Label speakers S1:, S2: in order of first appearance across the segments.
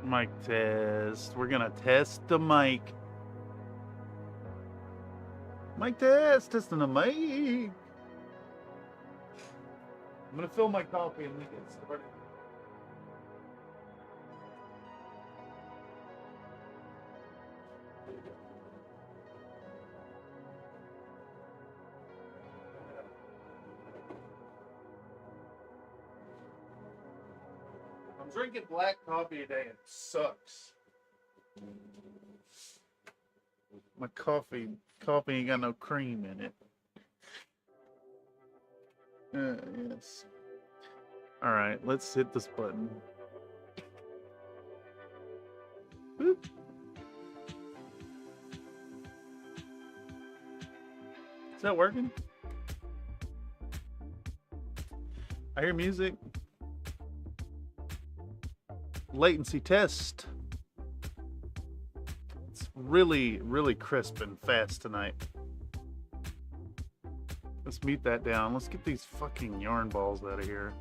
S1: Mic test. We're gonna test the mic. Mic test. Testing the mic. I'm gonna fill my coffee and we get started. I'm drinking black coffee today. It sucks. My coffee ain't got no cream in it. Yes. All right, let's hit this button. Boop. Is that working? I hear music. Latency test. It's really, really crisp and fast tonight. Let's mute that down. Let's get these fucking yarn balls out of here.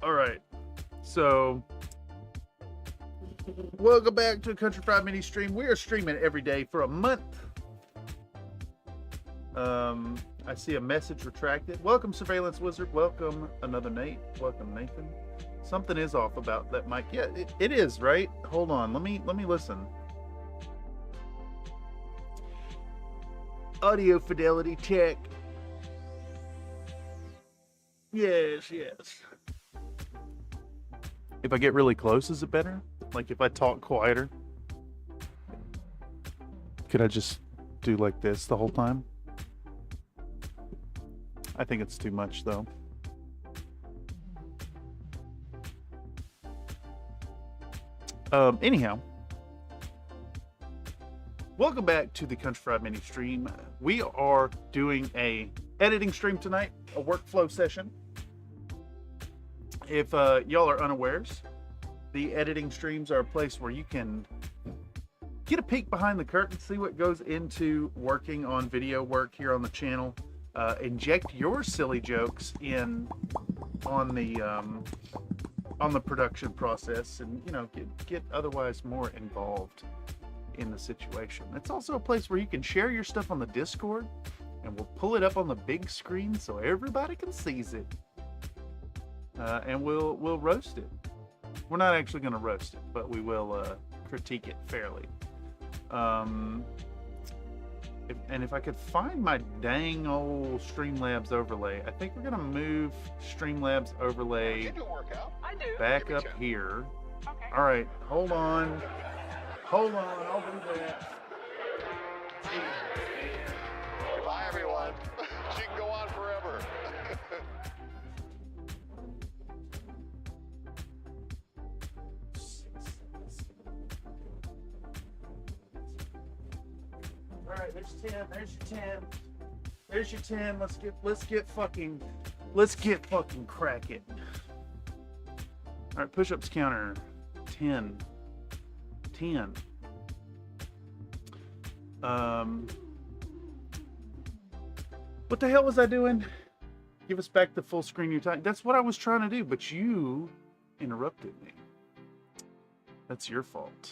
S1: All right. So, welcome back to a Country Fried Mini Stream. We are streaming every day for a month. I see a message retracted. Welcome, Surveillance Wizard. Welcome, another Nate. Welcome, Nathan. Something is off about that mic. Yeah, it is, right? Hold on. Let me listen. Audio fidelity check. Yes. If I get really close, is it better? Like if I talk quieter? Could I just do like this the whole time? I think it's too much though. Anyhow, welcome back to the Country Fried Mini Stream. We are doing a editing stream tonight, a workflow session. If y'all are unawares, the editing streams are a place where you can get a peek behind the curtain, see what goes into working on video work here on the channel. Inject your silly jokes in on the production process, and get otherwise more involved in the situation. It's also a place where you can share your stuff on the Discord, and we'll pull it up on the big screen so everybody can seize it, and we'll roast it. We're not actually going to roast it, but we will critique it fairly. If I could find my dang old Streamlabs overlay, I think we're gonna move Streamlabs overlay back up here. Okay. All right, hold on, I'll do that.
S2: Bye, everyone. She can go on forever.
S1: All right, there's 10. There's your 10. Let's get fucking cracking. All right, push-ups counter 10. What the hell was I doing? Give us back the full screen your time. That's what I was trying to do, but you interrupted me. That's your fault.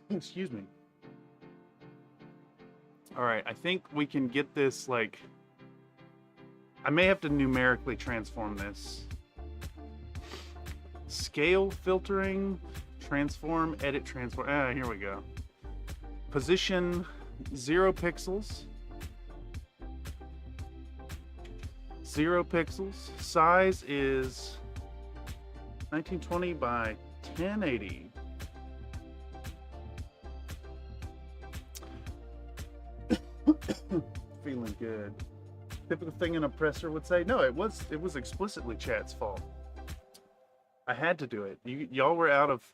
S1: Excuse me. All right, I think we can get this, like, I may have to numerically transform this. Scale filtering, transform, edit, transform. Here we go. Position 0 pixels. 0 pixels. Size is 1920 by 1080. Feeling good. Typical thing an oppressor would say. No, it was explicitly chat's fault. I had to do it. Y'all were out of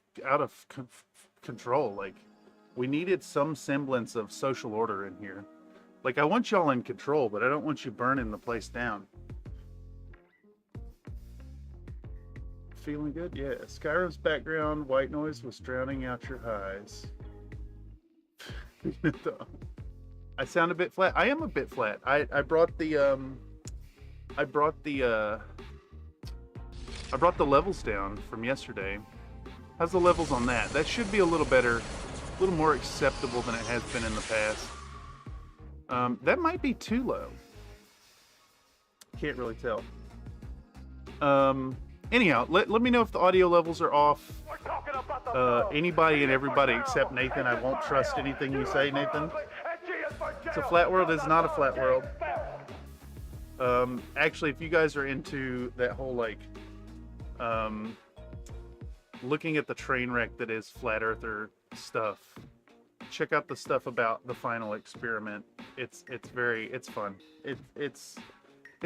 S1: control. Like, we needed some semblance of social order in here. Like, I want y'all in control, but I don't want you burning the place down. Feeling good? Yeah. Skyrim's background white noise was drowning out your highs. I sound a bit flat. I am a bit flat. I brought the I brought the levels down from yesterday. How's the levels on that? That should be a little better, a little more acceptable than it has been in the past. That might be too low. Can't really tell. Anyhow, let me know if the audio levels are off. Anybody and everybody except Nathan. I won't trust anything you say, Nathan. It's a flat world. It's not a flat world. Actually, if you guys are into that whole like looking at the train wreck that is flat earther stuff, check out the stuff about the final experiment. It's fun. It's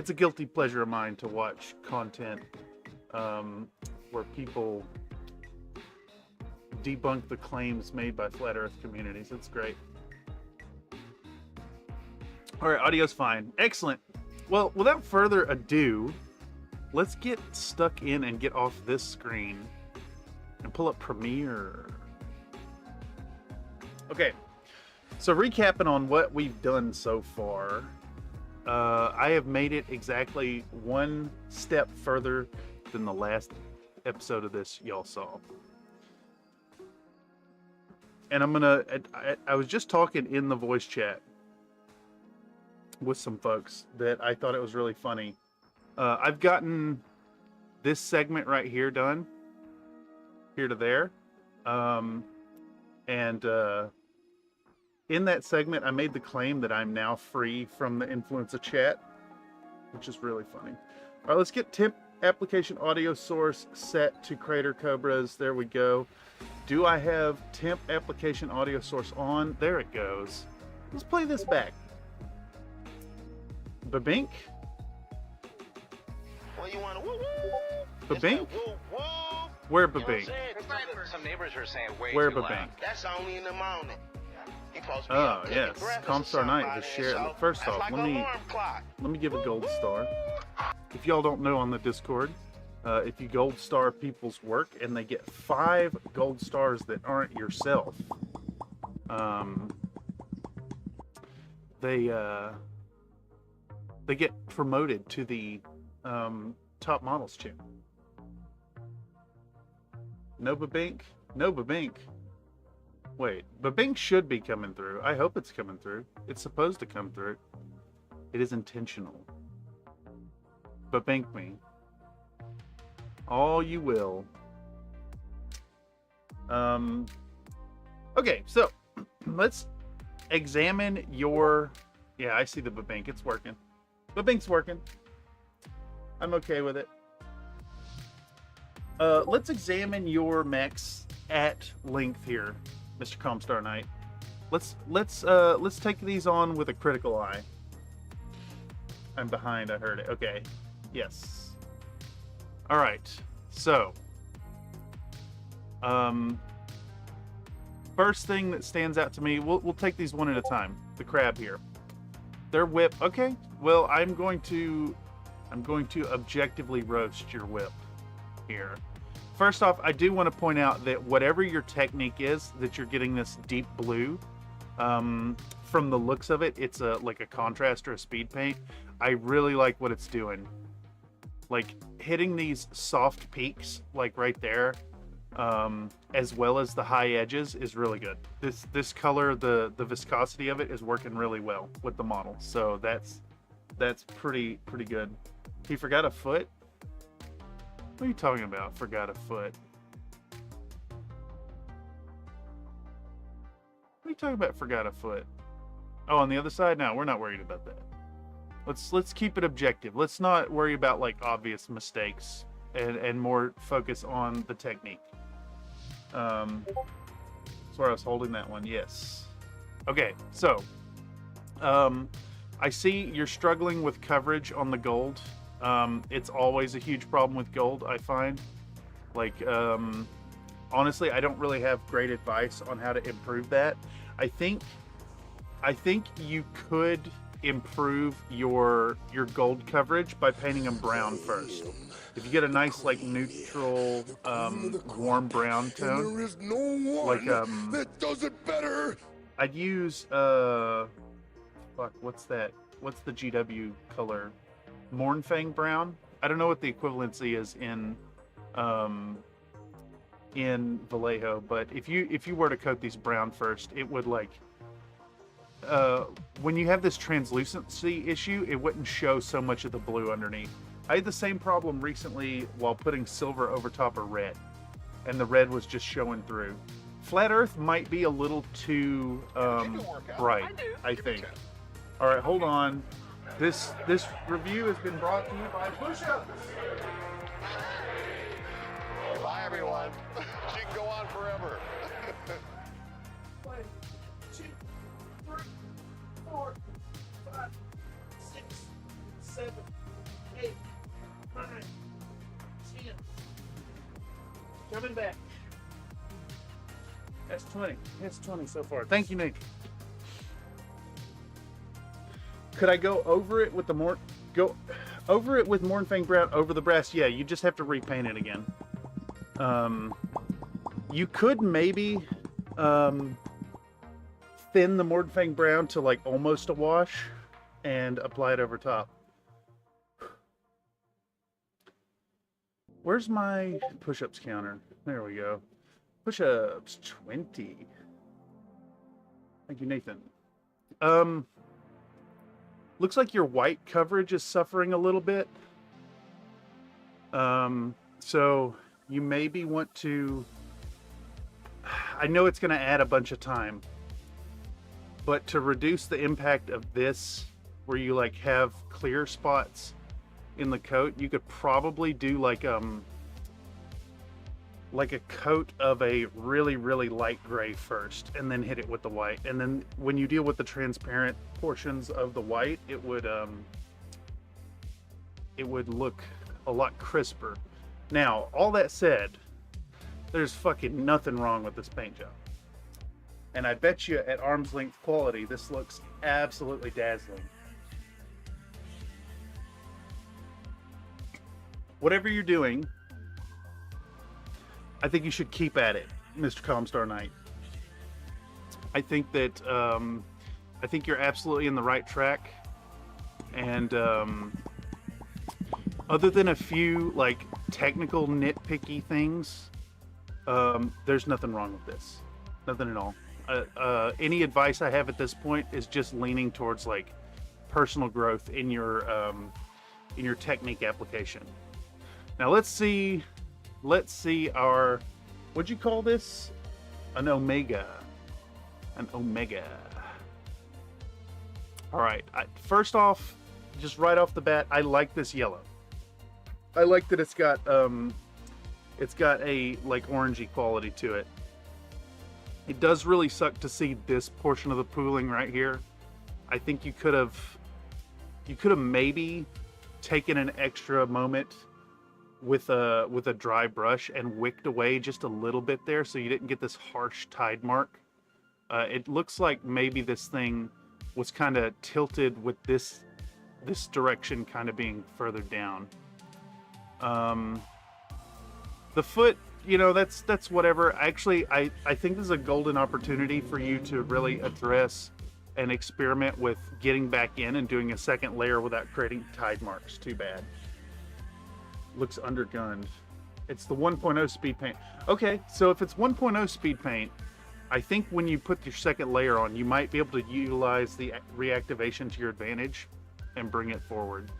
S1: a guilty pleasure of mine to watch content where people debunk the claims made by flat earth communities. It's great. All right, audio's fine. Excellent. Well, without further ado, let's get stuck in and get off this screen and pull up Premiere. Okay, so recapping on what we've done so far, I have made it exactly one step further than the last episode of this y'all saw. And I was just talking in the voice chat with some folks that I thought it was really funny. I've gotten this segment right here done, here to there. In that segment, I made the claim that I'm now free from the influence of chat, which is really funny. All right, let's get temp application audio source set to Crater Cobras. There we go. Do I have temp application audio source on? There it goes. Let's play this back. Babink?
S3: Well, you want to woo woo?
S1: Babink? Where Babink?
S3: Some neighbors are saying way
S1: Where
S3: too
S1: Babink?
S3: loud. That's only in the morning.
S1: Oh yes, Comstar Knight has shared. First off,
S3: like
S1: let me give a gold star. If y'all don't know on the Discord, if you gold star people's work and they get 5 gold stars that aren't yourself, they get promoted to the top models channel. No Babink? No Babink. Wait, Babink should be coming through. I hope it's coming through. It's supposed to come through. It is intentional. Babink me. All you will. Okay, so let's examine your... Yeah, I see the Babink. It's working. Babink's working. I'm okay with it. Let's examine your mechs at length here, Mr. Comstar Knight. Let's take these on with a critical eye. I'm behind, I heard it. Okay. Yes. All right. So, first thing that stands out to me, we'll take these one at a time. The crab here. Their whip. Okay. Well, I'm going to objectively roast your whip here. First off, I do want to point out that whatever your technique is, that you're getting this deep blue. From the looks of it, it's like a contrast or a speed paint. I really like what it's doing. Like hitting these soft peaks, like right there, as well as the high edges, is really good. This color, the viscosity of it is working really well with the model. So that's pretty good. He forgot a foot. What are you talking about? Forgot a foot. What are you talking about? Forgot a foot. Oh, on the other side? No, we're not worried about that. Let's keep it objective. Let's not worry about like obvious mistakes and more focus on the technique. That's where I was holding that one. Yes. Okay, so I see you're struggling with coverage on the gold. It's always a huge problem with gold, I find. Like, honestly, I don't really have great advice on how to improve that. I think you could improve your gold coverage by painting them brown first. If you get a nice like neutral warm brown tone, there is no one like that does it better. I'd use fuck, what's that? What's the GW color? Mornfang brown? I don't know what the equivalency is in Vallejo, but if you were to coat these brown first, it would like when you have this translucency issue, it wouldn't show so much of the blue underneath. I had the same problem recently while putting silver over top of red, and the red was just showing through. Flat Earth might be a little too bright, I think. All right, hold on. This review has been brought to you by Push-Ups.
S2: Bye, everyone. She can go on forever.
S1: 1, 2, 3, 4, 5, 6, 7, 8, 9, 10. Coming back. That's 20. It's 20 so far. Thank you, Nick. Could I go over it with the Mornfang brown over the brass? Yeah, you just have to repaint it again. You could maybe thin the Mornfang brown to like almost a wash and apply it over top. Where's my push-ups counter? There we go. Push-ups 20. Thank you, Nathan. Looks like your white coverage is suffering a little bit. So you maybe want to, I know it's going to add a bunch of time, but to reduce the impact of this, where you like have clear spots in the coat, you could probably do like a coat of a really, really light gray first, and then hit it with the white. And then when you deal with the transparent portions of the white, it would look a lot crisper. Now, all that said, there's fucking nothing wrong with this paint job. And I bet you at arm's length quality, this looks absolutely dazzling. Whatever you're doing, I think you should keep at it, Mr. Comstar Knight. I think that I think you're absolutely in the right track, and other than a few like technical nitpicky things, there's nothing wrong with this. Nothing at all. Any advice I have at this point is just leaning towards like personal growth in your technique application. Now let's see our, what'd you call this? An omega. An omega. All right, first off, just right off the bat, I like this yellow. I like that it's got a like orangey quality to it. It does really suck to see this portion of the pooling right here. I think you could have maybe taken an extra moment with a dry brush and wicked away just a little bit there, so you didn't get this harsh tide mark. It looks like maybe this thing was kind of tilted with this direction kind of being further down. The foot, you know, that's whatever. Actually, I think this is a golden opportunity for you to really address and experiment with getting back in and doing a second layer without creating tide marks. Too bad. Looks undergunned. It's the 1.0 speed paint. Okay, so if it's 1.0 speed paint, I think when you put your second layer on, you might be able to utilize the reactivation to your advantage and bring it forward.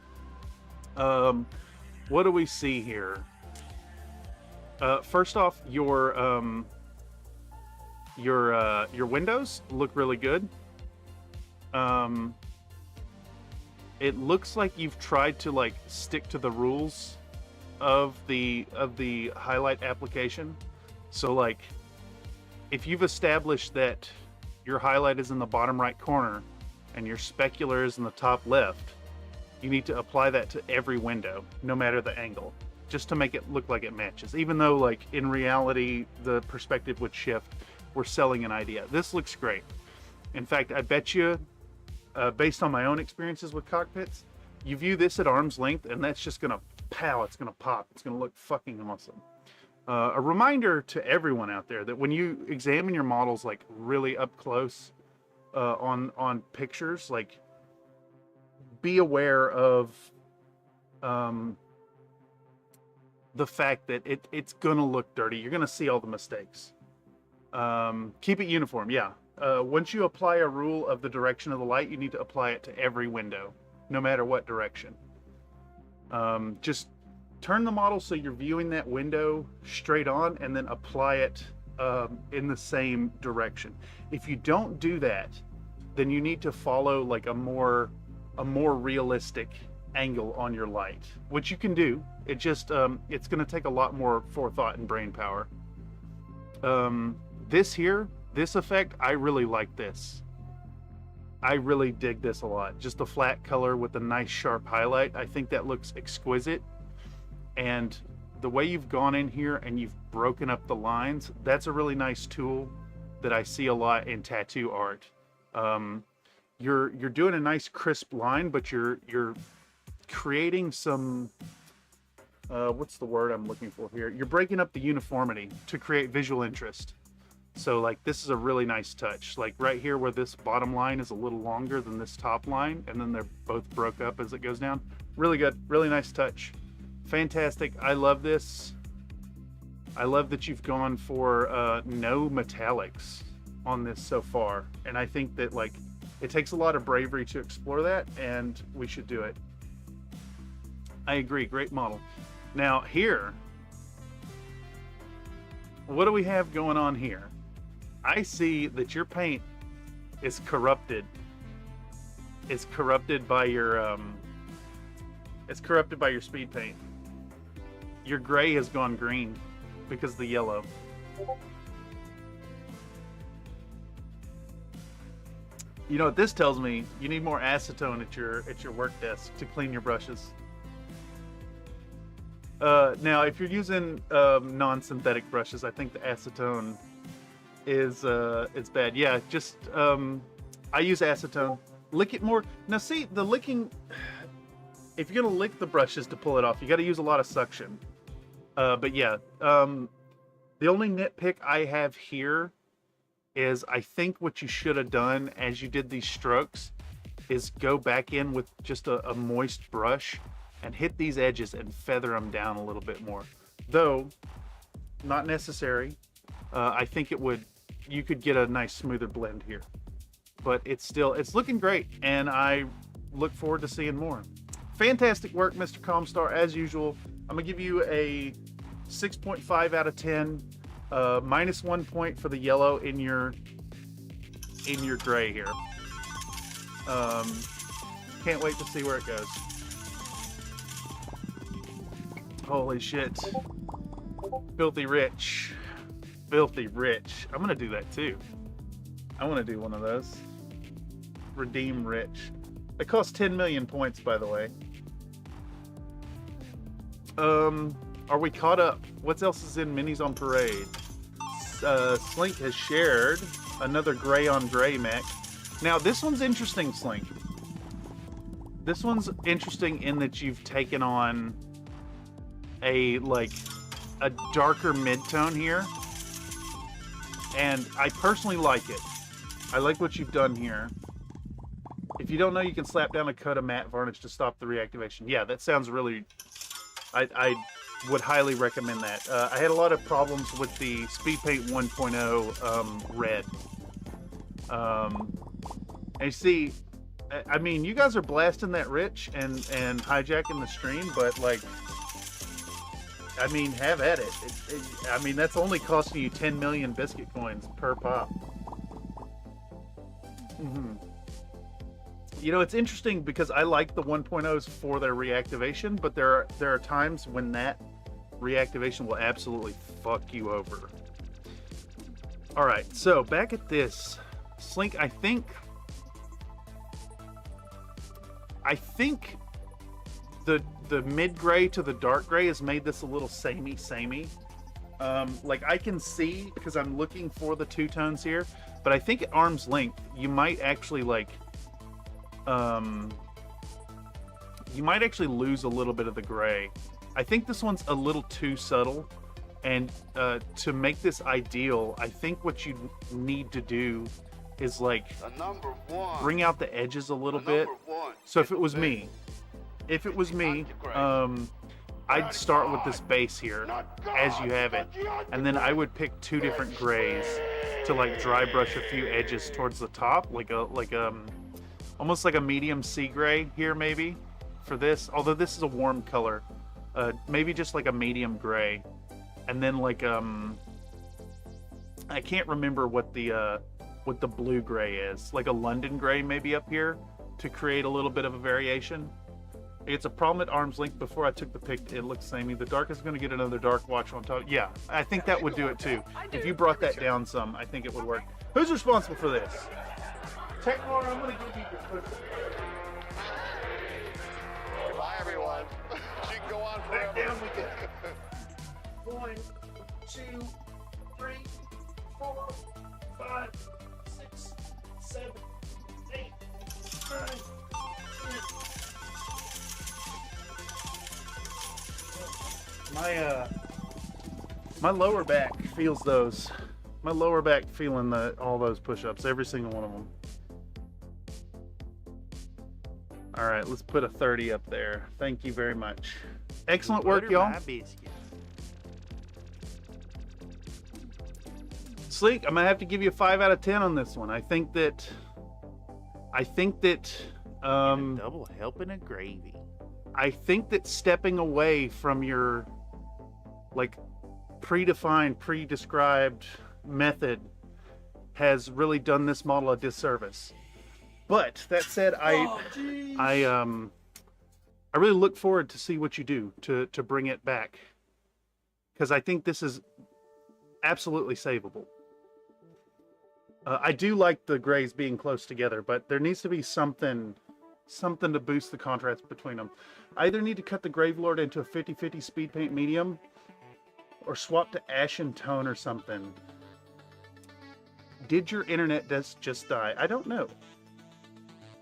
S1: What do we see here? First off, your windows look really good. It looks like you've tried to like stick to the rules of the highlight application. So like, if you've established that your highlight is in the bottom right corner and your specular is in the top left, you need to apply that to every window, no matter the angle, just to make it look like it matches. Even though like in reality, the perspective would shift, we're selling an idea. This looks great. In fact, I bet you, based on my own experiences with cockpits, you view this at arm's length and that's just gonna pow, it's gonna pop, it's gonna look fucking awesome. A reminder to everyone out there that when you examine your models like really up close on pictures, like be aware of the fact that it's gonna look dirty. You're gonna see all the mistakes. Keep it uniform, yeah. Once you apply a rule of the direction of the light, you need to apply it to every window, no matter what direction. Just turn the model so you're viewing that window straight on, and then apply it in the same direction. If you don't do that, then you need to follow like a more realistic angle on your light, which you can do. It just it's going to take a lot more forethought and brain power. This effect, I really like this. I really dig this a lot. Just a flat color with a nice sharp highlight. I think that looks exquisite. And the way you've gone in here and you've broken up the lines, that's a really nice tool that I see a lot in tattoo art. You're doing a nice crisp line, but you're creating some what's the word I'm looking for here? You're breaking up the uniformity to create visual interest. So like this is a really nice touch. Like right here where this bottom line is a little longer than this top line, and then they're both broke up as it goes down. Really good, really nice touch. Fantastic. I love this. I love that you've gone for no metallics on this so far. And I think that like it takes a lot of bravery to explore that, and we should do it. I agree, great model. Now here, what do we have going on here? I see that your paint is corrupted. It's corrupted by your speed paint. Your gray has gone green because of the yellow. You know what this tells me? You need more acetone at your work desk to clean your brushes. Now, if you're using non-synthetic brushes, I think the acetone is bad. Yeah, just I use acetone. Lick it more. Now, see the licking. If you're gonna lick the brushes to pull it off, you got to use a lot of suction. But yeah, the only nitpick I have here is I think what you should have done as you did these strokes is go back in with just a moist brush and hit these edges and feather them down a little bit more. Though, not necessary. I think you could get a nice smoother blend here. But it's looking great, and I look forward to seeing more. Fantastic work, Mr. Comstar, as usual. I'm gonna give you a 6.5 out of 10. Minus 1 point for the yellow in your gray here. Can't wait to see where it goes. Holy shit. Filthy rich. Filthy rich. I'm gonna do that too. I want to do one of those. Redeem rich. It costs 10 million points, by the way. Are we caught up? What else is in Minis on Parade? Slink has shared another gray on gray mech. Now this one's interesting, Slink. This one's interesting in that you've taken on a darker mid-tone here. And I personally like it. I like what you've done here. If you don't know, you can slap down a coat of matte varnish to stop the reactivation. Yeah, that sounds really... I would highly recommend that. I had a lot of problems with the Speed Paint 1.0 red. And you see, I mean, you guys are blasting that rich and hijacking the stream, but like, I mean, have at it. I mean, that's only costing you 10 million biscuit coins per pop. You know, it's interesting because I like the 1.0s for their reactivation, but there are times when that reactivation will absolutely fuck you over. All right, so back at this, Slink, I think the mid gray to the dark gray has made this a little samey. Like I can see, because I'm looking for the two tones here, but I think at arm's length, you might actually lose a little bit of the gray. I think this one's a little too subtle, and to make this ideal, I think what you need to do is like bring out the edges a little bit So if it was me, I'd start with this base here as you have it, and then I would pick 2 different grays to like dry brush a few edges towards the top, almost like a medium sea gray here maybe for this, although this is a warm color. Maybe just like a medium gray, and then like I can't remember what the blue gray is, like a London gray maybe up here to create a little bit of a variation. It's a problem at arm's length. Before I took the pic, it looks samey. The dark is going to get another dark watch on top. Yeah, I think that would do it too. If you brought that down some, I think it would work. Who's responsible for this? Technor, I'm going to give you your push.
S2: Bye, everyone. She can go on forever.
S1: Back down we go. 1, 2, 3, 4, 5, 6, 7, 8, 9, 10. My lower back feels those. My lower back feeling all those push-ups, every single one of them. All right, let's put a 30 up there. Thank you very much. Excellent work, y'all. Sleek, I'm gonna have to give you a 5 out of 10 on this one. I think that
S4: double helping of gravy.
S1: I think that stepping away from your like predefined, pre-described method has really done this model a disservice. But that said, I really look forward to see what you do to bring it back, because I think this is absolutely savable. I do like the grays being close together, but there needs to be something to boost the contrast between them. I either need to cut the Gravelord into a 50-50 speed paint medium, or swap to ashen tone or something. Did your internet just die? I don't know.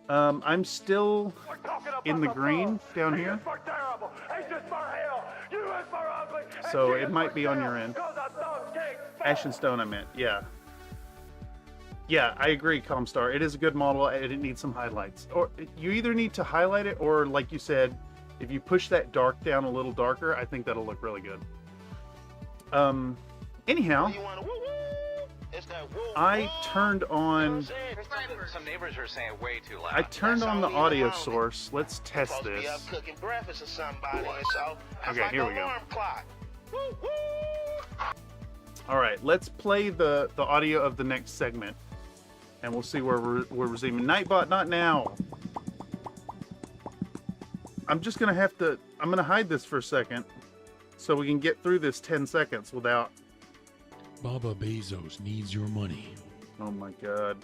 S1: I'm still in the green down here, so it might be on your end. Ashen stone, I meant. Yeah, I agree, Comstar. It is a good model. It needs some highlights. Or you either need to highlight it, or like you said, if you push that dark down a little darker, I think that'll look really good. Anyhow, I turned on.
S3: Some neighbors are saying way too loud.
S1: I turned on the audio source. Let's test this. Okay, here we go. All right, let's play the audio of the next segment, and we'll see where we're resuming. Nightbot, not now. I'm just gonna have to. I'm gonna hide this for a second, so we can get through this 10 seconds without.
S5: Baba Bezos needs your money.
S1: Oh my God.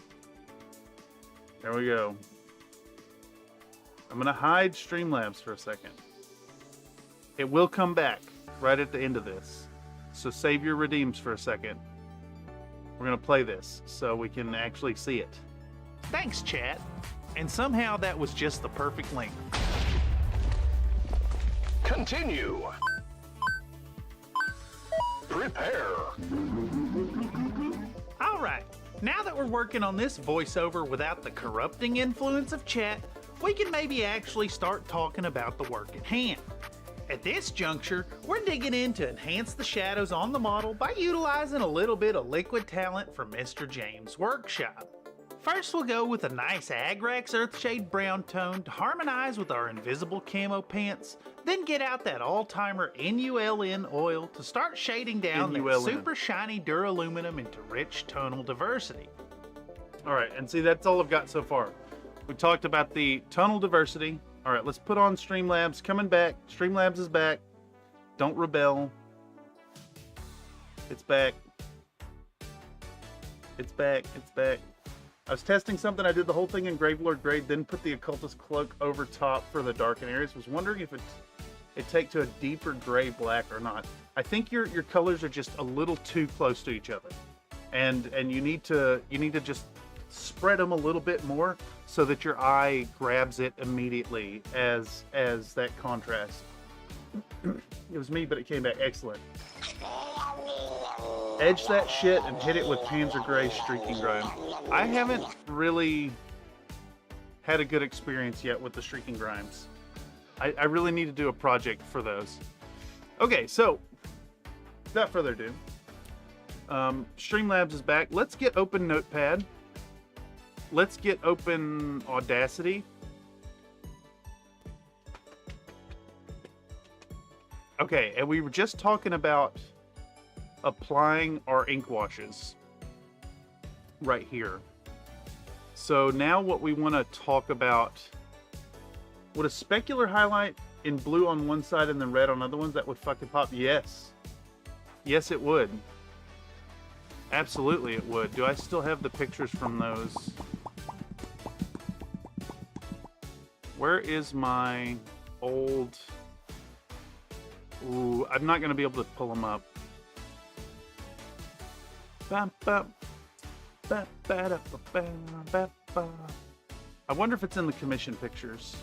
S1: There we go. I'm gonna hide Streamlabs for a second. It will come back right at the end of this, so save your redeems for a second. We're gonna play this so we can actually see it. Thanks, chat. And somehow that was just the perfect length.
S2: Continue. Prepare.
S1: All right, now that we're working on this voiceover without the corrupting influence of chat, we can maybe actually start talking about the work at hand. At this juncture, we're digging in to enhance the shadows on the model by utilizing a little bit of liquid talent from Mr. James' workshop. First, we'll go with a nice Agrax Earthshade brown tone to harmonize with our invisible camo pants, then get out that all-timer NULN oil to start shading down that super shiny duraluminum into rich tonal diversity. All right, and see, that's all I've got so far. We talked about the tonal diversity. All right, let's put on Streamlabs. Coming back. Streamlabs is back. Don't rebel. It's back. It's back. It's back. I was testing something. I did the whole thing in Gravelord Grade, then put the Occultist Cloak over top for the darken areas. Was wondering if it take to a deeper gray black or not. I think your colors are just a little too close to each other, and you need to just spread them a little bit more so that your eye grabs it immediately as that contrast. It was me, but it came back excellent. Edge that shit and hit it with Panzer Gray Streaking Grime. I haven't really had a good experience yet with the streaking grimes. I really need to do a project for those. Okay, so without further ado, Streamlabs is back. Let's get open Notepad. Let's get open Audacity. Okay, and we were just talking about applying our ink washes right here. So now what we want to talk about, would a specular highlight in blue on one side and then red on other ones, that would fucking pop? Yes. Yes, it would. Absolutely it would. Do I still have the pictures from those? Where is my old... Ooh, I'm not going to be able to pull them up. I wonder if it's in the commission pictures.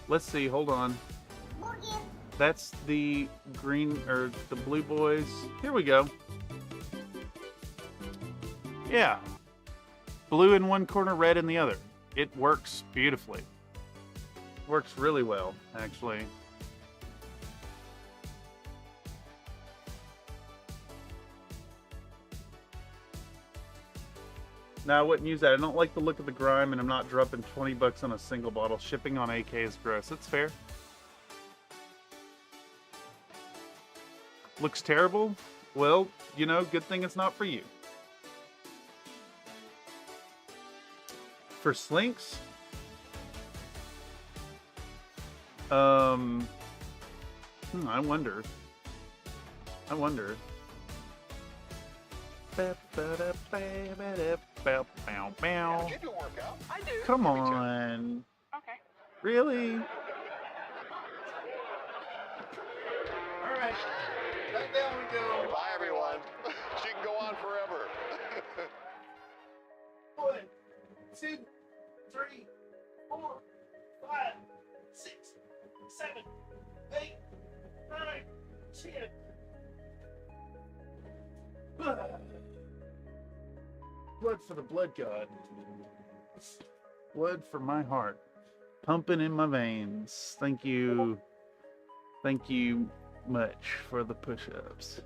S1: Let's see, hold on. That's the green, or the blue boys. Here we go. Yeah. Blue in one corner, red in the other. It works beautifully. Works really well, actually. No, I wouldn't use that. I don't like the look of the grime, and I'm not dropping 20 bucks on a single bottle. Shipping on AK is gross. That's fair. Looks terrible? Well, you know, good thing it's not for you. For slinks? I wonder.
S2: Did you workout?
S3: I do.
S1: Come on.
S3: Okay.
S1: Really?
S2: Alright. Back down we go. Bye, everyone. She can go on forever.
S1: 1, 2, 3, 4, 5, 6, 7, 8, 9, 10. Blood for the blood god. Blood for my heart. Pumping in my veins. Thank you. Thank you much for the push-ups.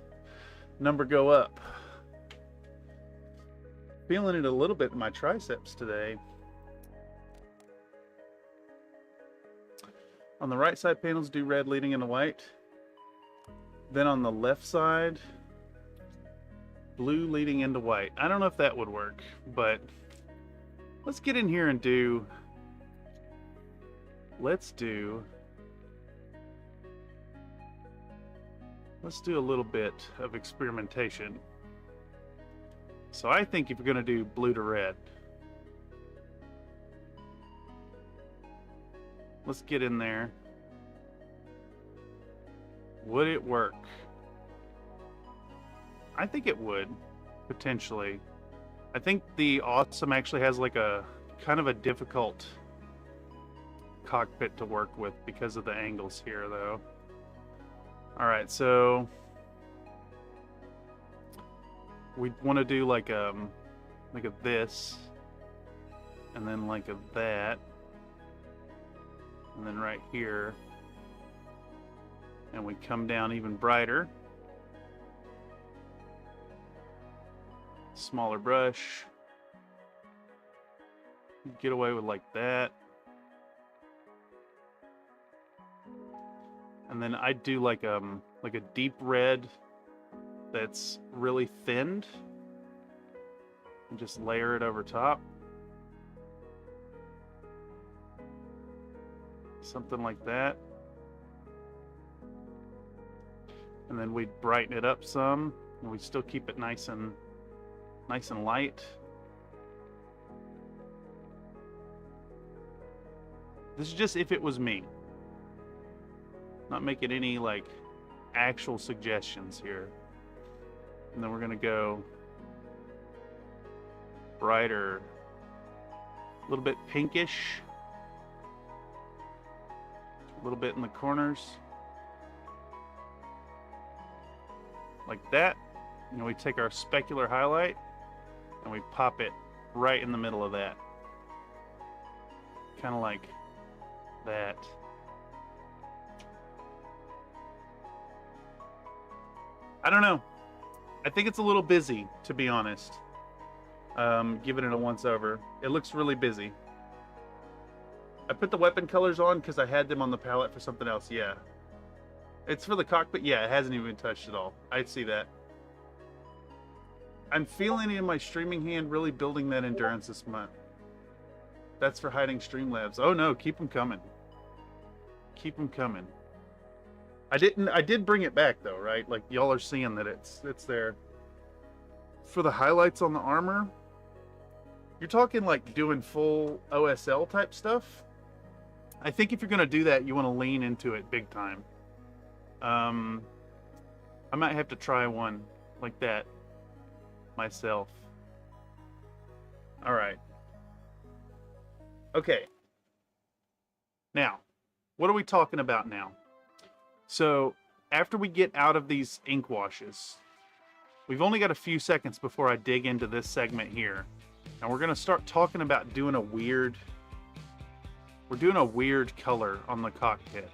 S1: Number go up. Feeling it a little bit in my triceps today. On the right side panels, do red leading into white. Then on the left side, blue leading into white. I don't know if that would work, but let's get in here and do... Let's do a little bit of experimentation. So I think if you're going to do blue to red, let's get in there. Would it work? I think it would, potentially. I think the Awesome actually has like a kind of a difficult cockpit to work with because of the angles here, though. Alright, so we want to do like a this, and then like a that, and then right here, and we come down even brighter. Smaller brush. Get away with like that. And then I do like a deep red that's really thinned, and just layer it over top. Something like that. And then we brighten it up some, and we still keep it nice and light. This is just if it was me. Not making any like actual suggestions here. And then we're gonna go brighter, a little bit pinkish, a little bit in the corners, like that. And we take our specular highlight and we pop it right in the middle of that. kind of like that. I don't know. I think it's a little busy, to be honest. Giving it a once over. It looks really busy. I put the weapon colors on because I had them on the palette for something else. Yeah. It's for the cockpit. Yeah, it hasn't even been touched at all. I see that. I'm feeling in my streaming hand really building that endurance this month. That's for hiding Streamlabs. Oh no, keep them coming. Keep them coming. I did bring it back though, right? Like y'all are seeing that it's there. For the highlights on the armor, you're talking like doing full OSL type stuff. I think if you're gonna do that, you want to lean into it big time. I might have to try one like that myself. All right. Okay. Now, what are we talking about now? So, after we get out of these ink washes, we've only got a few seconds before I dig into this segment here. And we're going to start talking about doing a weird... We're doing a weird color on the cockpit.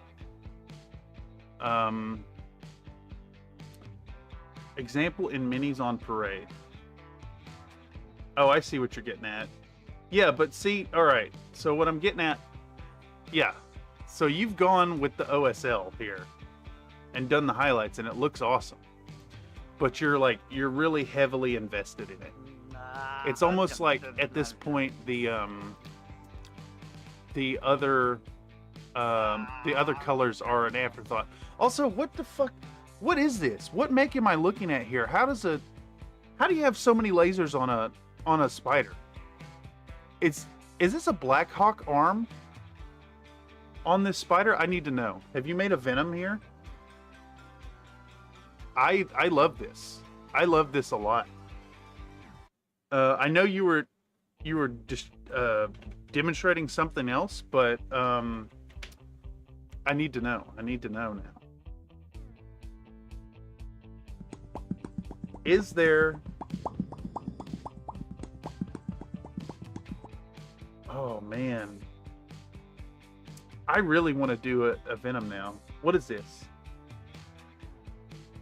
S1: Example in Minis on Parade. Oh, I see what you're getting at. Yeah, but see, all right. So what I'm getting at, yeah. So you've gone with the OSL here and done the highlights, and it looks awesome. But you're really heavily invested in it. It's almost like at this point the other colors are an afterthought. Also, what the fuck? What is this? What mech am I looking at here? How do you have so many lasers on a spider? Is this a Black Hawk arm on this spider? I need to know. Have you made a Venom here? I love this. I love this a lot. I know you were just demonstrating something else, but I need to know. I need to know now. Is there... Oh, man. I really want to do a Venom now. What is this?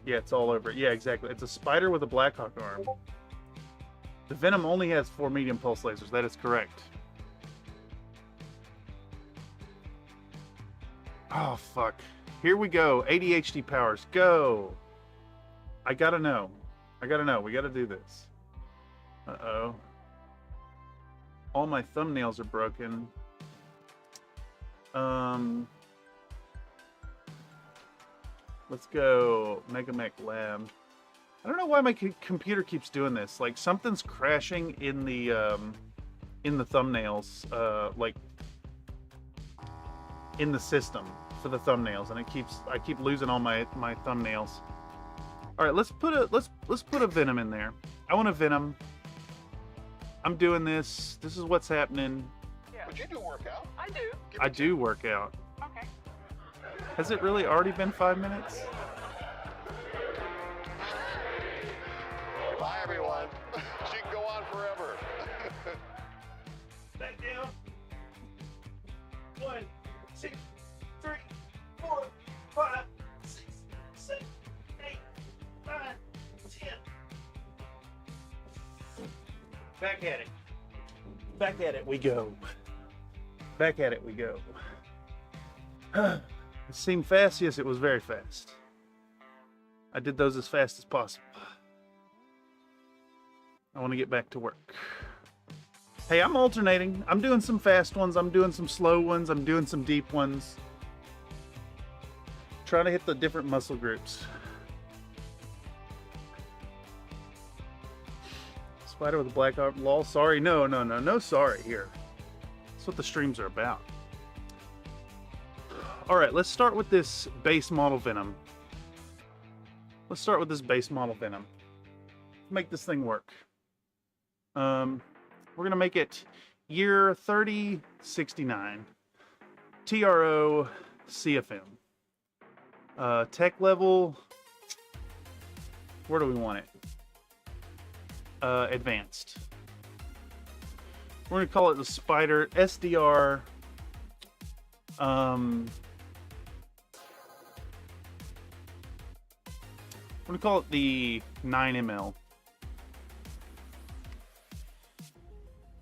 S1: Yeah, it's all over. Yeah, exactly. It's a spider with a Black Hawk arm. The Venom only has 4 medium pulse lasers. That is correct. Oh, fuck. Here we go. ADHD powers. Go. I gotta know. I gotta know. We gotta do this. Uh-oh. All my thumbnails are broken. Let's go Mega Mech Lab. I don't know why my computer keeps doing this. Like something's crashing in the thumbnails, like in the system for the thumbnails, and I keep losing all my thumbnails. All right, let's put a Venom in there. I want a Venom. I'm doing this. This is what's happening.
S2: Yeah. But you do work out.
S3: I do.
S1: I do work out.
S3: Okay.
S1: Has it really already been 5 minutes?
S2: Bye, everyone. She can go on forever.
S1: Back down. 1, 2, 3, 4, 5, 6, 7, 8, 9, 10. Back at it. Back at it we go. Back at it we go. It seemed fast? Yes, it was very fast. I did those as fast as possible. I want to get back to work. Hey, I'm alternating. I'm doing some fast ones. I'm doing some slow ones. I'm doing some deep ones. Trying to hit the different muscle groups. Spider with a black arm. Lol, sorry. No sorry here. That's what the streams are about. Alright, let's start with this base model Venom. Let's start with this base model Venom. Make this thing work. We're going to make it year 3069. TRO CFM. Tech level. Where do we want it? Advanced. We're going to call it the Spider SDR I'm gonna call it the 9 ml.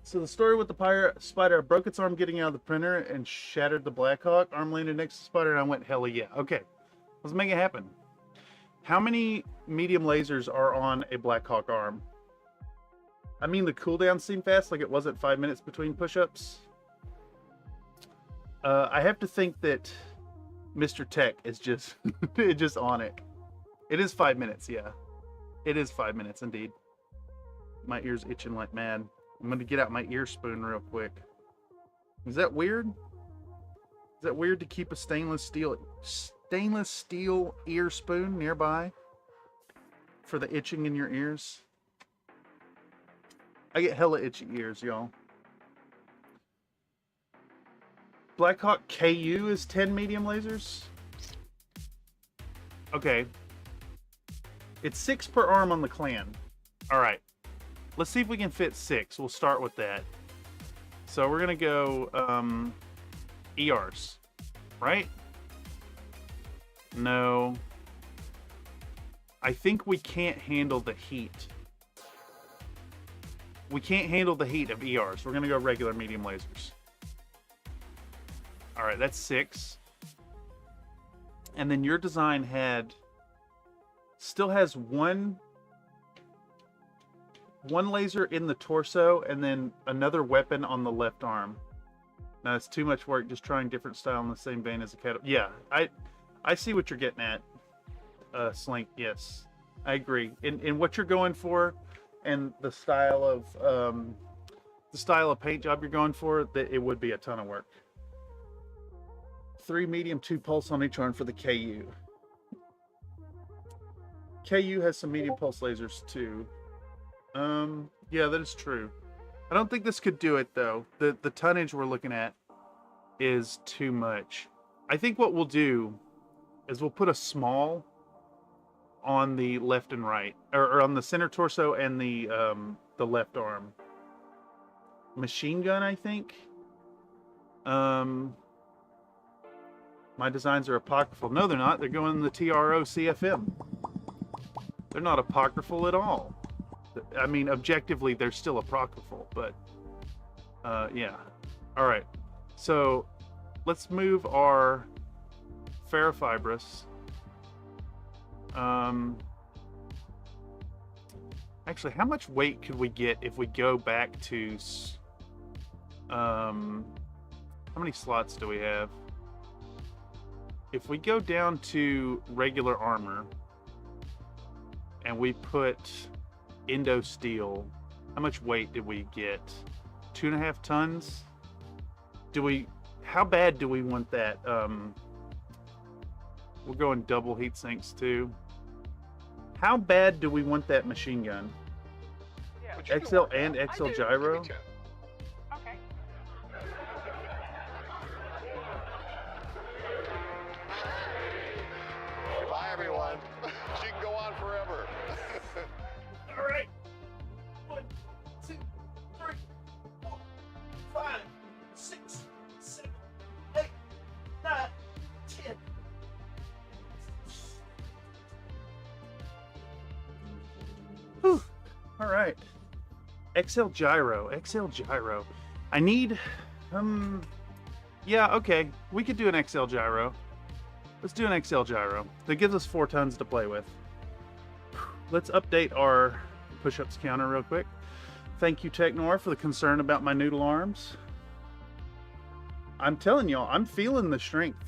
S1: So the story with the pirate spider, I broke its arm getting out of the printer and shattered the Blackhawk. Arm landed next to the spider and I went, hell yeah. Okay, let's make it happen. How many medium lasers are on a Blackhawk arm? I mean, the cooldown seemed fast, like it wasn't 5 minutes between push-ups. I have to think that Mr. Tech is just, just on it. It is 5 minutes, yeah. It is 5 minutes indeed. My ear's itching like mad. I'm gonna get out my ear spoon real quick. Is that weird? Is that weird to keep a stainless steel ear spoon nearby for the itching in your ears? I get hella itchy ears, y'all. Blackhawk KU is 10 medium lasers. Okay. It's 6 per arm on the clan. All right. Let's see if we can fit 6. We'll start with that. So we're gonna go ERs, right? No. I think we can't handle the heat. We can't handle the heat of ERs. We're gonna go regular medium lasers. All right, that's 6. And then your design still has one laser in the torso and then another weapon on the left arm. Now it's too much work just trying different style in the same vein as a cat. Yeah, I see what you're getting at, Slink. Yes, I agree. In what you're going for, and the style of paint job you're going for, that it would be a ton of work. 3 medium, 2 pulse on each arm for the KU. KU has some medium pulse lasers too. Yeah, that is true. I don't think this could do it though. The tonnage we're looking at is too much. I think what we'll do is we'll put a small on the left and right, or on the center torso and the left arm. Machine gun, I think. My designs are apocryphal. No, they're not. They're going in the TRO CFM. They're not apocryphal at all. I mean, objectively, they're still apocryphal, but yeah. All right. So let's move our ferrofibrous. Actually, how much weight could we get if we go back to how many slots do we have? If we go down to regular armor and we put Indo steel, how much weight did we get? 2.5 tons? How bad do we want that? We're going double heat sinks too. How bad do we want that machine gun?
S2: Yeah,
S1: XL and XL gyro?
S3: Okay.
S2: Bye, everyone. She can go on forever.
S1: All right. 1, 2, 3, 4, 5, 6, 7, 8, 9, 10. Whew. All right. XL gyro. XL gyro. I need. Yeah. Okay. We could do an XL gyro. Let's do an XL gyro. That gives us 4 tons to play with. Let's update our push-ups counter real quick. Thank you, Technor, for the concern about my noodle arms. I'm telling y'all, I'm feeling the strength.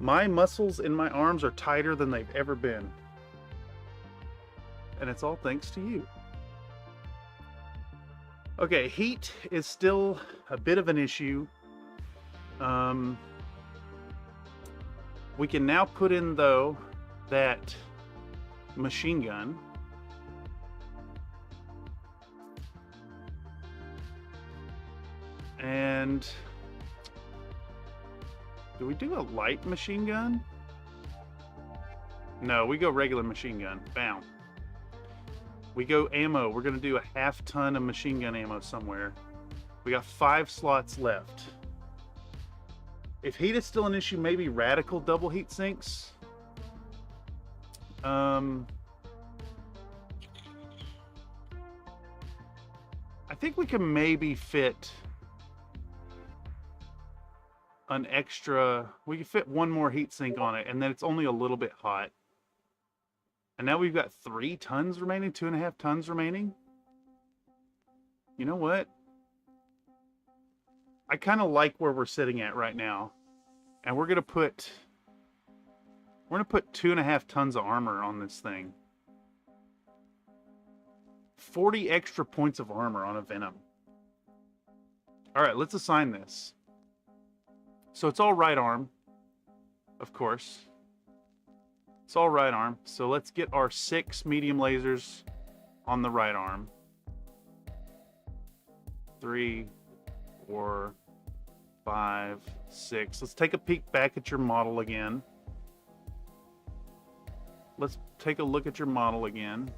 S1: My muscles in my arms are tighter than they've ever been. And it's all thanks to you. Okay, heat is still a bit of an issue. We can now put in, though, that machine gun. And do we do a light machine gun? No, we go regular machine gun. Bam. We go ammo. We're going to do a 1/2 ton of machine gun ammo somewhere. We got 5 slots left. If heat is still an issue, maybe radical double heat sinks. I think we can maybe fit an extra, we can fit one more heat sink on it, and then it's only a little bit hot. And now we've got 3 tons remaining, 2.5 tons remaining. You know what? I kind of like where we're sitting at right now. And we're gonna put 2.5 tons of armor on this thing. 40 extra points of armor on a Venom. All right, let's assign this. So it's all right arm, of course. It's all right arm. So let's get our 6 medium lasers on the right arm. 3, 4, 5, 6. Let's take a peek back at your model again. Let's take a look at your model again.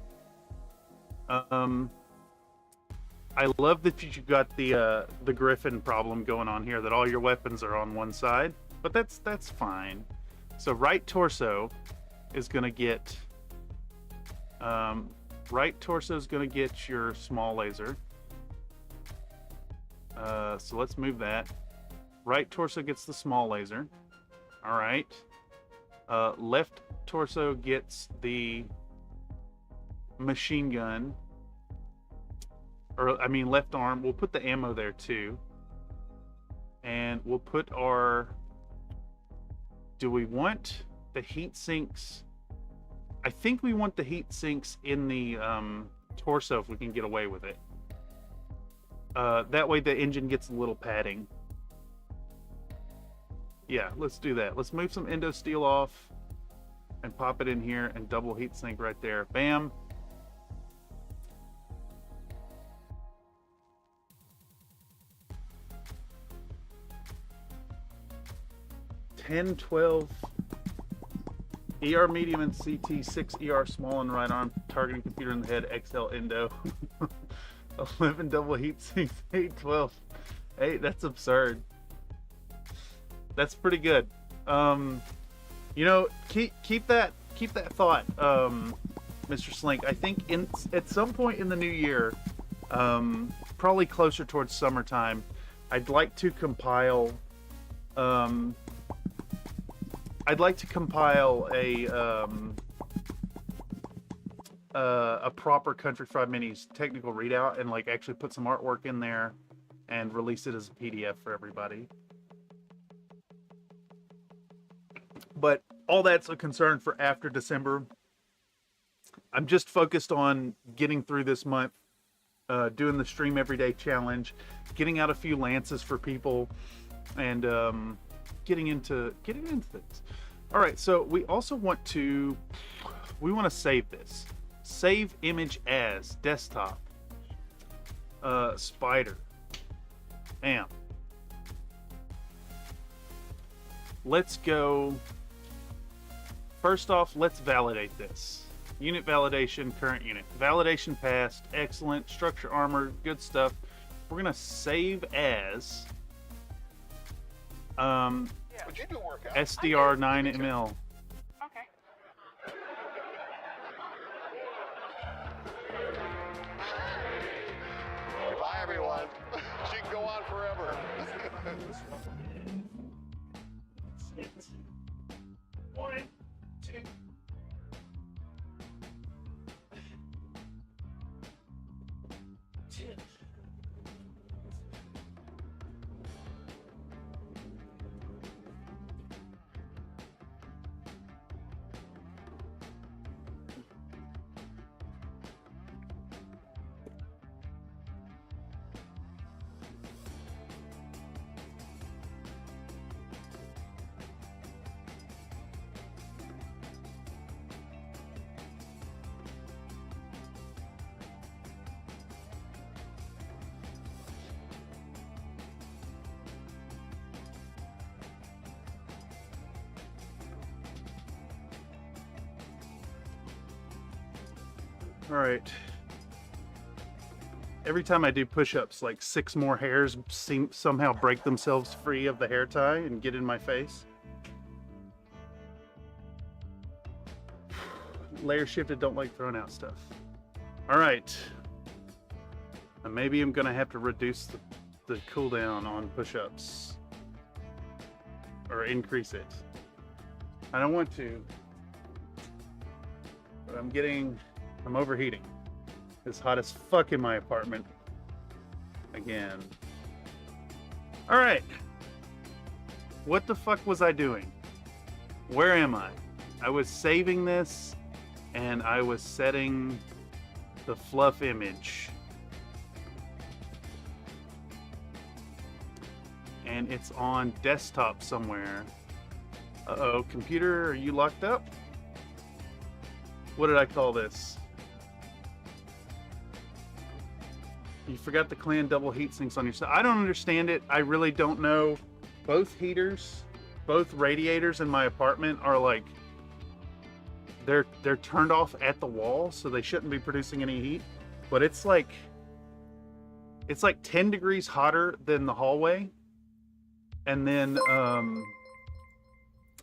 S1: I love that you got the Griffin problem going on here, that all your weapons are on one side, but that's fine. So right torso is gonna get your small laser. So let's move that. Right torso gets the small laser. All right. Left torso gets the machine gun. Or, I mean, left arm. We'll put the ammo there too. And we'll put our... Do we want the heat sinks? I think we want the heat sinks in the torso if we can get away with it. That way the engine gets a little padding. Yeah, let's do that. Let's move some endo steel off and pop it in here and double heat sink right there. Bam. (10, 12) ER medium and CT, 6 ER small and right arm, targeting computer in the head, XL endo. 11 double heat sinks, 8, 12. 8, that's absurd. That's pretty good. You know, keep that thought, Mr. Slink. I think at some point in the new year, probably closer towards summertime, I'd like to compile a proper Country Fried Minis technical readout and like actually put some artwork in there and release it as a PDF for everybody. But all that's a concern for after December. I'm just focused on getting through this month, doing the stream everyday challenge, getting out a few lances for people, and getting into things. All right, so we also want to save this. Save image as desktop. Spider. Bam. Let's go. First off, let's validate this. Unit validation, current unit. Validation passed, excellent. Structure armor, good stuff. We're gonna save as
S2: But you do work out.
S1: SDR 9ml.
S6: Okay.
S2: Bye, everyone. She can go on forever.
S1: One, two. All right. every time I do push-ups, like 6 more hairs somehow break themselves free of the hair tie and get in my face. Layer shifted, don't like throwing out stuff. All right. And maybe I'm gonna have to reduce the cooldown on push-ups. Or increase it. I don't want to. But I'm overheating. It's hot as fuck in my apartment. Again. Alright. What the fuck was I doing? Where am I? I was saving this and I was setting the fluff image. And it's on desktop somewhere. Uh-oh, computer, are you locked up? What did I call this? You forgot the clan double heat sinks on your side. I don't understand it. I really don't know. Both heaters, both radiators in my apartment are like, they're turned off at the wall, so they shouldn't be producing any heat. But it's like 10 degrees hotter than the hallway. And then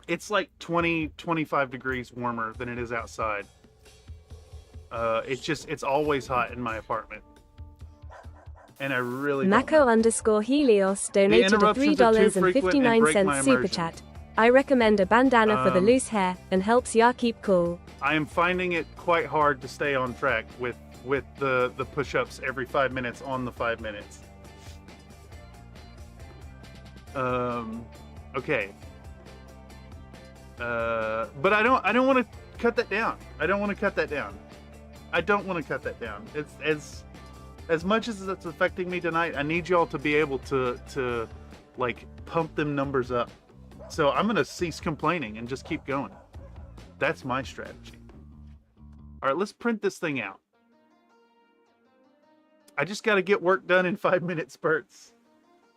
S1: it's like 25 degrees warmer than it is outside. It's always hot in my apartment. And I really
S6: Mako_Helios donated a $3.59 super chat. I recommend a bandana for the loose hair and helps ya keep cool.
S1: I am finding it quite hard to stay on track with the push-ups every 5 minutes on the 5 minutes. Okay. But I don't want to cut that down. I don't want to cut that down. It's as much as it's affecting me tonight, I need y'all to be able to like pump them numbers up. So I'm gonna cease complaining and just keep going. That's my strategy. All right, let's print this thing out. I just got to get work done in 5-minute spurts.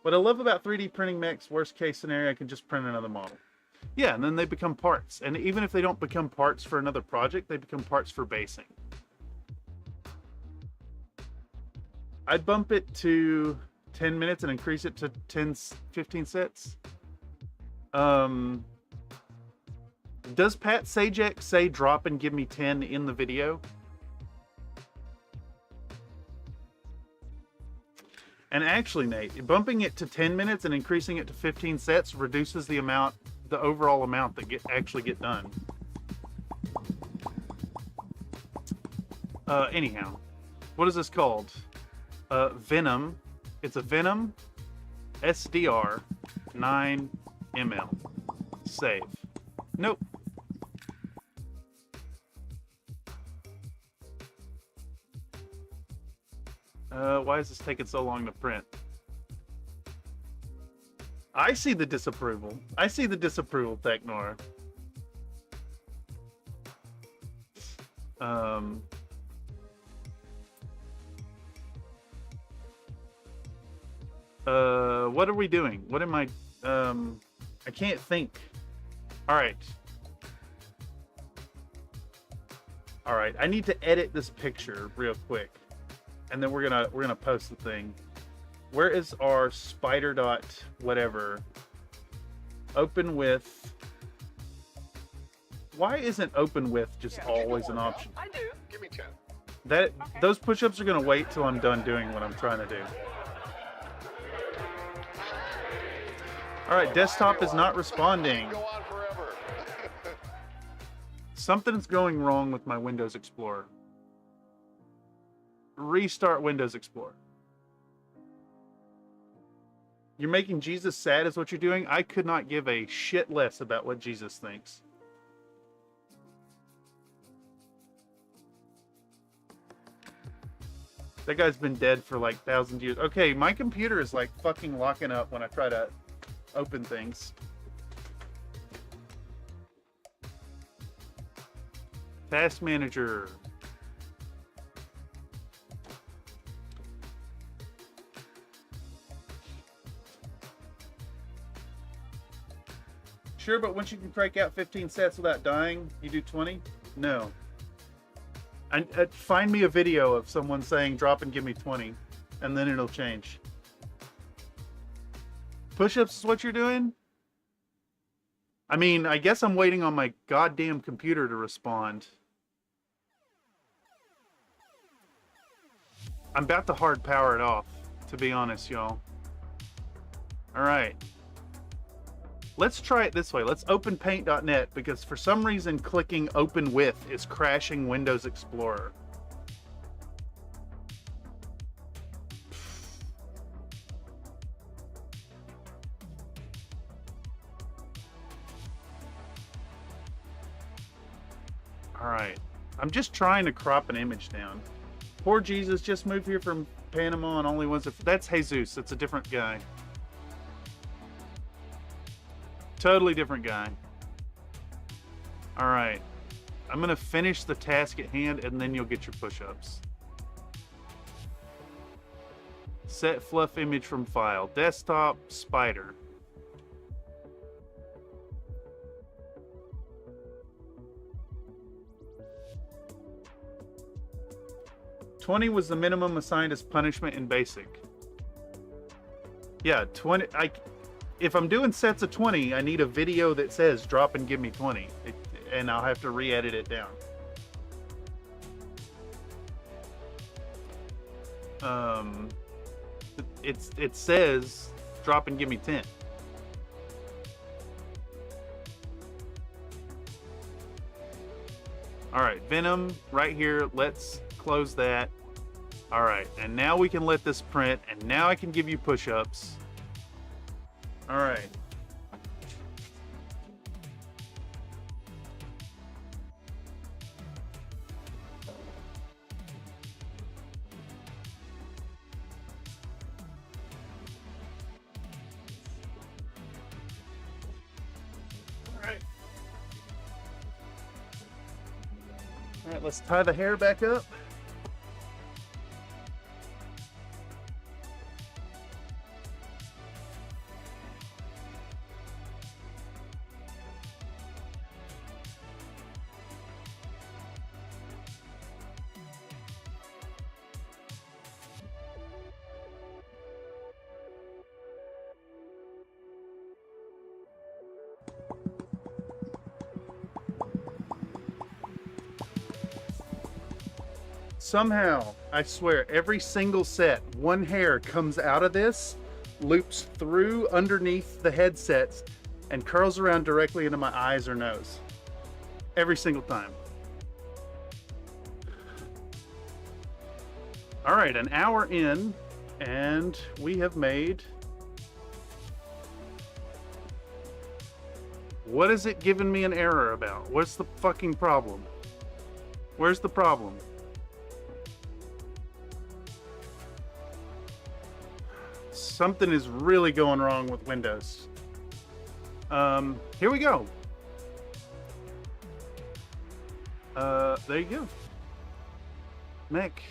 S1: What I love about 3D printing mechs, worst case scenario, I can just print another model. Yeah, and then they become parts. And even if they don't become parts for another project, they become parts for basing. I'd bump it to 10 minutes and increase it to 15 sets. Does Pat Sajak say drop and give me 10 in the video? And actually, Nate, bumping it to 10 minutes and increasing it to 15 sets reduces the overall amount that actually get done. Anyhow, what is this called? Venom. It's a Venom SDR 9 ml. Save. Nope. Why is this taking so long to print? I see the disapproval. I see the disapproval, Technor. What are we doing? What am I can't think. All right. All right, I need to edit this picture real quick. And then we're gonna post the thing. Where is our spider dot whatever? Open with. Why isn't open with just always an option?
S2: I do. Give me 10.
S1: Those push-ups are gonna wait till I'm done doing what I'm trying to do. All right, desktop is not responding.
S2: Go on forever.
S1: Something's going wrong with my Windows Explorer. Restart Windows Explorer. You're making Jesus sad is what you're doing? I could not give a shit less about what Jesus thinks. That guy's been dead for like 1,000 years. Okay, my computer is like fucking locking up when I try to open things. Task Manager. Sure, but once you can crank out 15 sets without dying, you do 20? No. Find me a video of someone saying drop and give me 20. and then it'll change. Push-ups is what you're doing? I mean, I guess I'm waiting on my goddamn computer to respond. I'm about to hard power it off, to be honest, y'all. Alright. Let's try it this way. Let's open paint.net because for some reason clicking open with is crashing Windows Explorer. Alright. I'm just trying to crop an image down. Poor Jesus just moved here from Panama and only wants to... That's Jesus. That's a different guy. Totally different guy. Alright. I'm going to finish the task at hand and then you'll get your push-ups. Set fluff image from file. Desktop, spider. $20 was the minimum assigned as punishment in basic. Yeah, 20. If I'm doing sets of 20, I need a video that says drop and give me 20, and I'll have to re-edit it down. It says drop and give me 10. All right, Venom right here. Let's close that. All right, and now we can let this print, and now I can give you push-ups. All right. All right, let's tie the hair back up. Somehow, I swear, every single set, one hair comes out of this, loops through underneath the headsets, and curls around directly into my eyes or nose. Every single time. All right, an hour in, and we have made... What is it giving me an error about? What's the fucking problem? Where's the problem? Something is really going wrong with Windows. Here we go. There you go. Mech.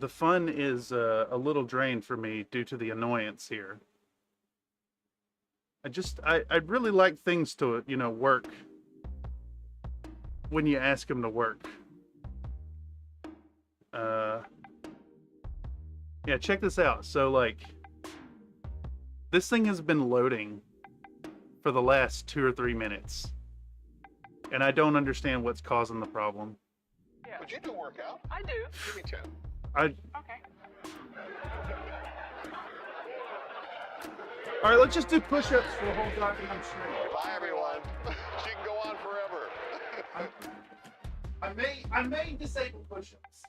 S1: The fun is a little drained for me due to the annoyance here. I'd really like things to, you know, work when you ask them to work. Yeah, check this out. So, like, this thing has been loading for the last 2 or 3 minutes. And I don't understand what's causing the problem.
S2: Yeah. Would you do a workout?
S7: I do.
S2: Give me 10.
S7: Okay.
S1: All right, let's just do push-ups for the whole goddamn stream.
S2: Bye, everyone. She can go on forever.
S1: I may disable push-ups.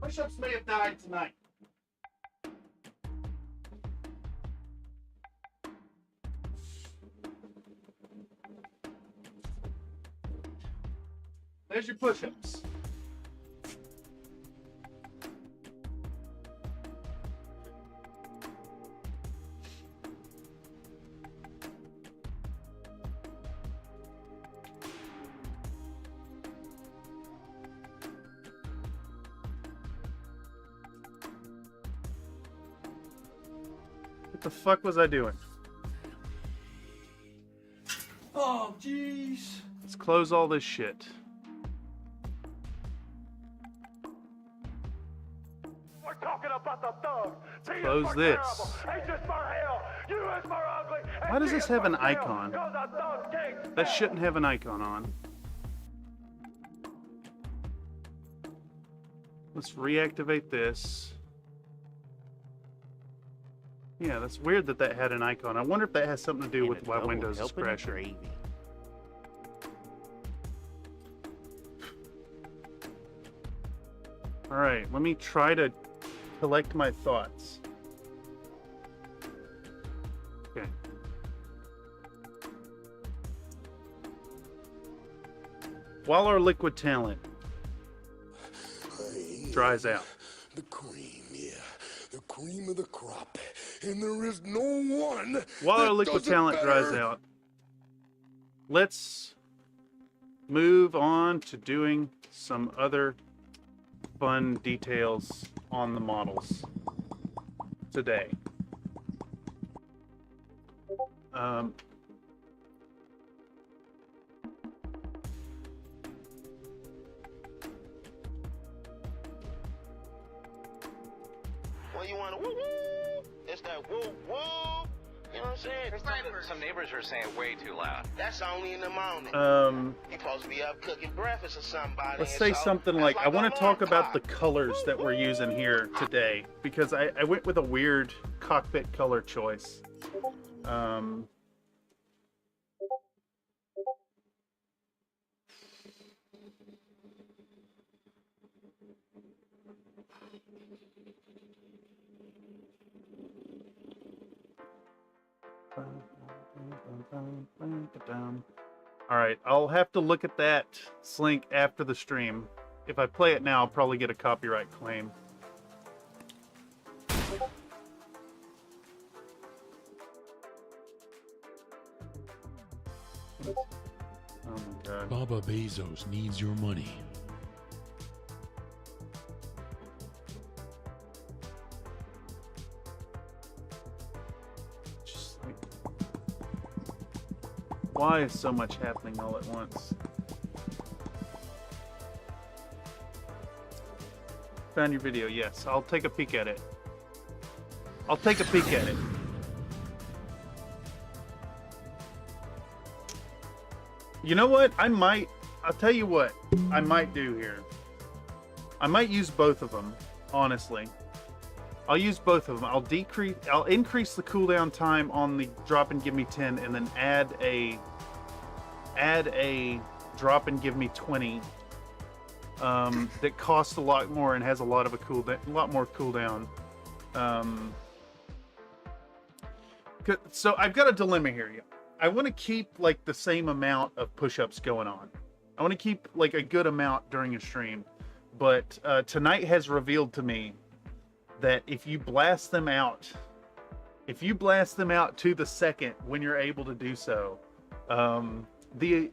S1: Push-ups may have died tonight. There's your push-ups. What the fuck was I doing? Oh, jeez. Let's close all this shit. Close this. Why does this have an icon? That shouldn't have an icon on. Let's reactivate this. Yeah, that's weird that that had an icon. I wonder if that has something to do with why Windows is crashing. Alright, let me try to collect my thoughts. Okay. While our liquid talent dries out.
S7: The cream, yeah. The cream of the crop. And there is no one.
S1: While our liquid talent dries out, let's move on to doing some other fun details on the models today.
S8: Well, you want to woo woo? It's that woo woo. You know what I'm saying?
S3: Some neighbors are saying way too loud.
S8: That's only in the morning. You're supposed to be up cooking breakfast or somebody.
S1: Let's say something like, I want to talk about the colors that we're using here today, because I went with a weird cockpit color choice. Alright, I'll have to look at that Slink after the stream. If I play it now, I'll probably get a copyright claim. Oh my god.
S5: Baba Bezos needs your money.
S1: Why is so much happening all at once? Found your video, yes. I'll take a peek at it. I'll take a peek at it. You know what? I'll tell you what I might do here. I might use both of them, honestly. I'll use both of them. I'll increase the cooldown time on the drop and give me 10, and then add a drop and give me 20 that costs a lot more and has a lot more cooldown. So I've got a dilemma here. I want to keep like the same amount of push-ups going on. I want to keep like a good amount during a stream, but tonight has revealed to me that if you blast them out to the second when you're able to do so, the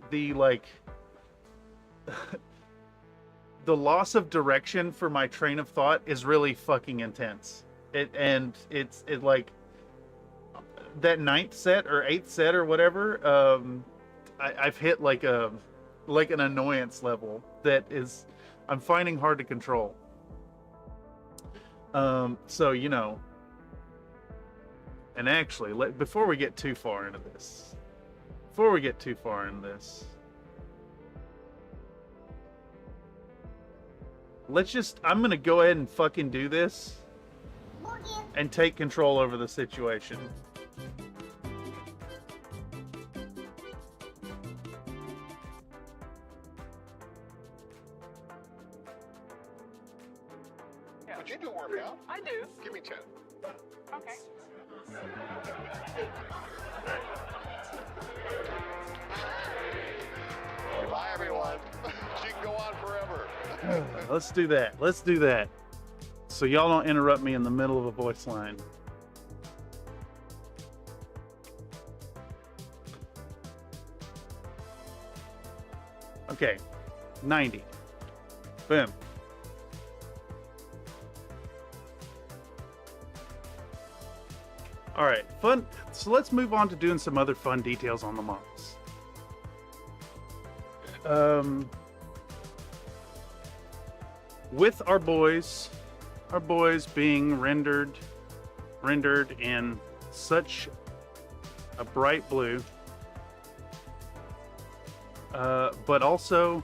S1: the loss of direction for my train of thought is really fucking intense. It's like that 9th set or 8th set or whatever. I've hit like an annoyance level that is I'm finding hard to control. So, you know, and actually, before we get too far into this, I'm going to go ahead and fucking do this and take control over the situation.
S2: Would you do a workout?
S9: I do.
S2: Give me 10.
S9: Okay.
S2: Bye, everyone. She can go on forever.
S1: Let's do that. So y'all don't interrupt me in the middle of a voice line. Okay, 90. Boom. All right, fun. So let's move on to doing some other fun details on the models. With our boys, our boys being rendered in such a bright blue, but also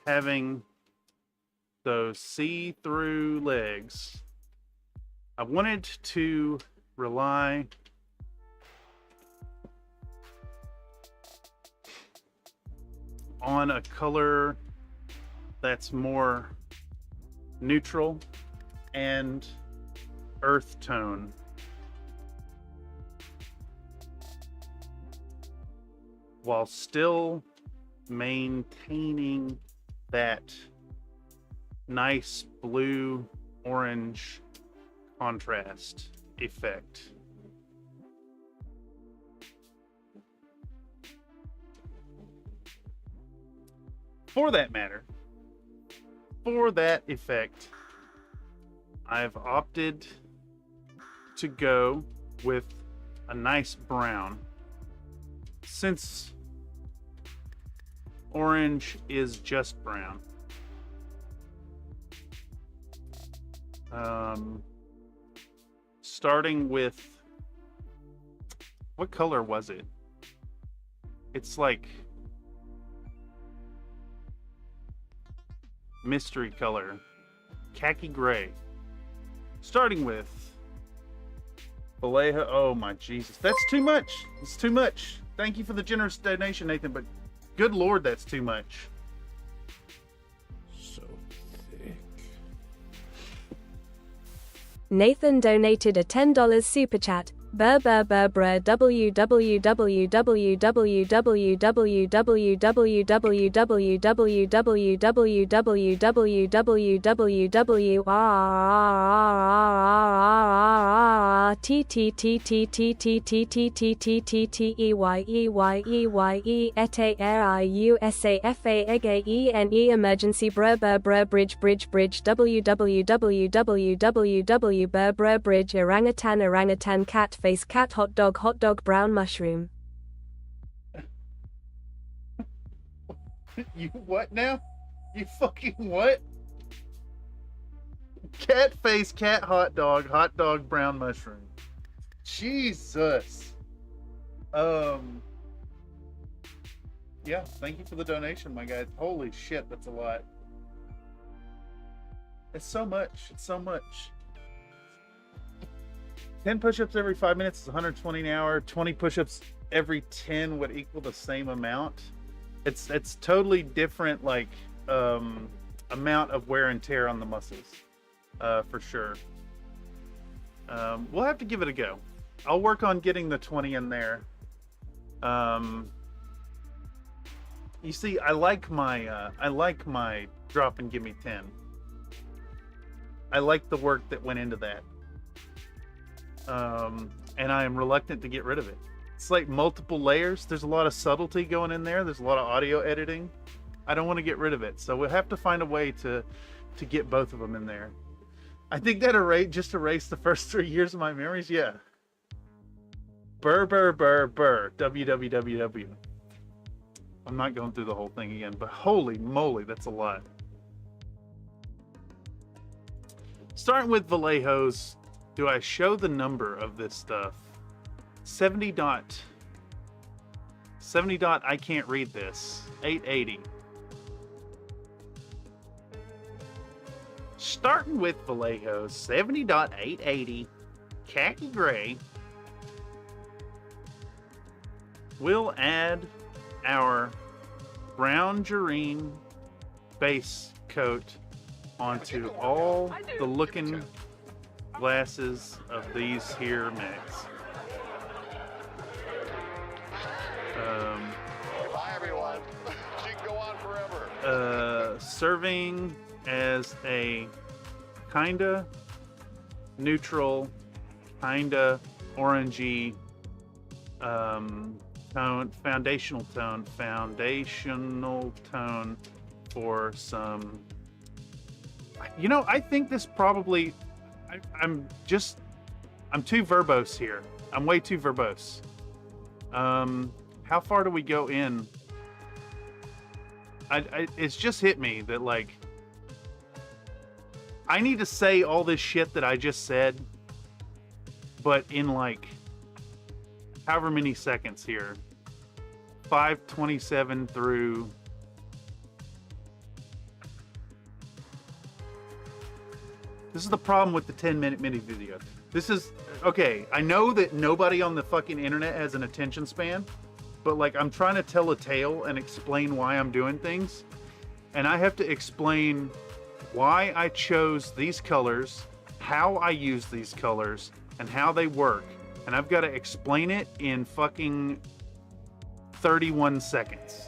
S1: having those see-through legs. I wanted to rely on a color that's more neutral and earth tone. While still maintaining that nice blue orange contrast effect. For that matter, for that effect, I've opted to go with a nice brown. Since orange is just brown. Starting with, what color was it? It's like mystery color, khaki gray. Starting with Vallejo. Oh my Jesus, that's too much. It's too much. Thank you for the generous donation, Nathan, but good Lord, that's too much.
S5: So thick.
S6: Nathan donated a $10 super chat. Brr brr brr brr emergency brr brr brr bridge www brr brr bridge orangutan cat face cat hot dog brown mushroom.
S1: You what now? You fucking what? Cat face, cat hot dog brown mushroom. Jesus. Yeah, thank you for the donation, my guy. Holy shit, that's a lot. It's so much. It's so much. 10 push-ups every 5 minutes is 120 an hour. 20 push-ups every 10 would equal the same amount. It's totally different, like, amount of wear and tear on the muscles, for sure. We'll have to give it a go. I'll work on getting the 20 in there. You see, I like my drop and give me 10. I like the work that went into that. And I am reluctant to get rid of it. It's like multiple layers. There's a lot of subtlety going in there. There's a lot of audio editing. I don't want to get rid of it. So we'll have to find a way to get both of them in there. I think that just erased the first 3 years of my memories. Yeah. Burr, burr, burr, burr. www. I'm not going through the whole thing again, but holy moly, that's a lot. Starting with Vallejo's. Do I show the number of this stuff? 70 dot. I can't read this. 880. Starting with Vallejo, 70.880, khaki gray. We'll add our brown Jareen base coat onto all the looking glasses of these here mechs.
S2: Bye, everyone. She can go on forever.
S1: Serving as a kinda neutral, kinda orangey tone, foundational tone for some. You know, I think this probably. I'm too verbose here. I'm way too verbose. How far do we go in? It's just hit me that, like, I need to say all this shit that I just said, but in, like, however many seconds here. 5:27 through... This is the problem with the 10-minute mini video. This is... Okay, I know that nobody on the fucking internet has an attention span, but, like, I'm trying to tell a tale and explain why I'm doing things. And I have to explain why I chose these colors, how I use these colors, and how they work. And I've got to explain it in fucking 31 seconds.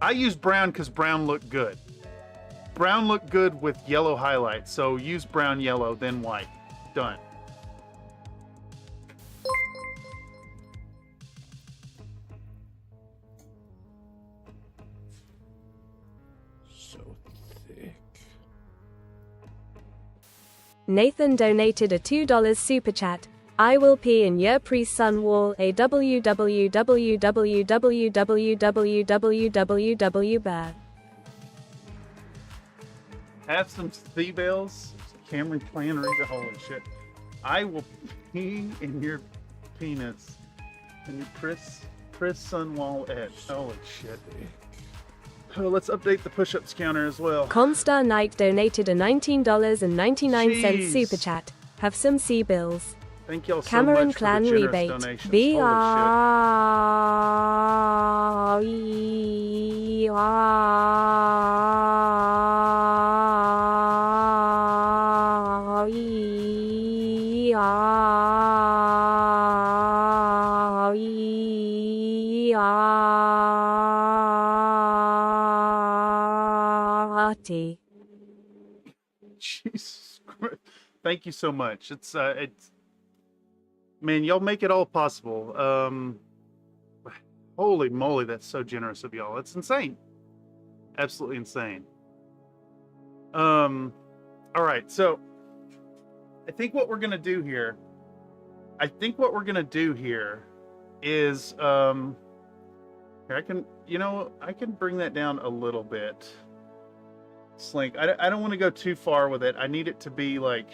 S1: I use brown because brown looked good. Brown looked good with yellow highlights, so use brown, yellow, then white. Done.
S5: So thick.
S6: Nathan donated a $2 super chat. I will pee in your pre-sun wall a www.
S1: Have some C-bells. Cameron Clan Riga. Holy shit. I will pee in your peanuts and your Chris Sunwall edge. Holy shit. Oh, let's update the push-ups counter as well.
S6: Comstar Nike donated a $19.99
S1: Jeez.
S6: super chat. Have some C-bills.
S1: Thank y'all so
S6: Cameron
S1: much
S6: Clan
S1: for the generous
S6: rebate.
S1: donations. Jesus Christ. Thank you so much. It's man, y'all make it all possible. Holy moly, that's so generous of y'all. It's insane. Absolutely insane. All right, so I think what we're gonna do here is here, I can bring that down a little bit. Slink. I don't want to go too far with it. I need it to be like,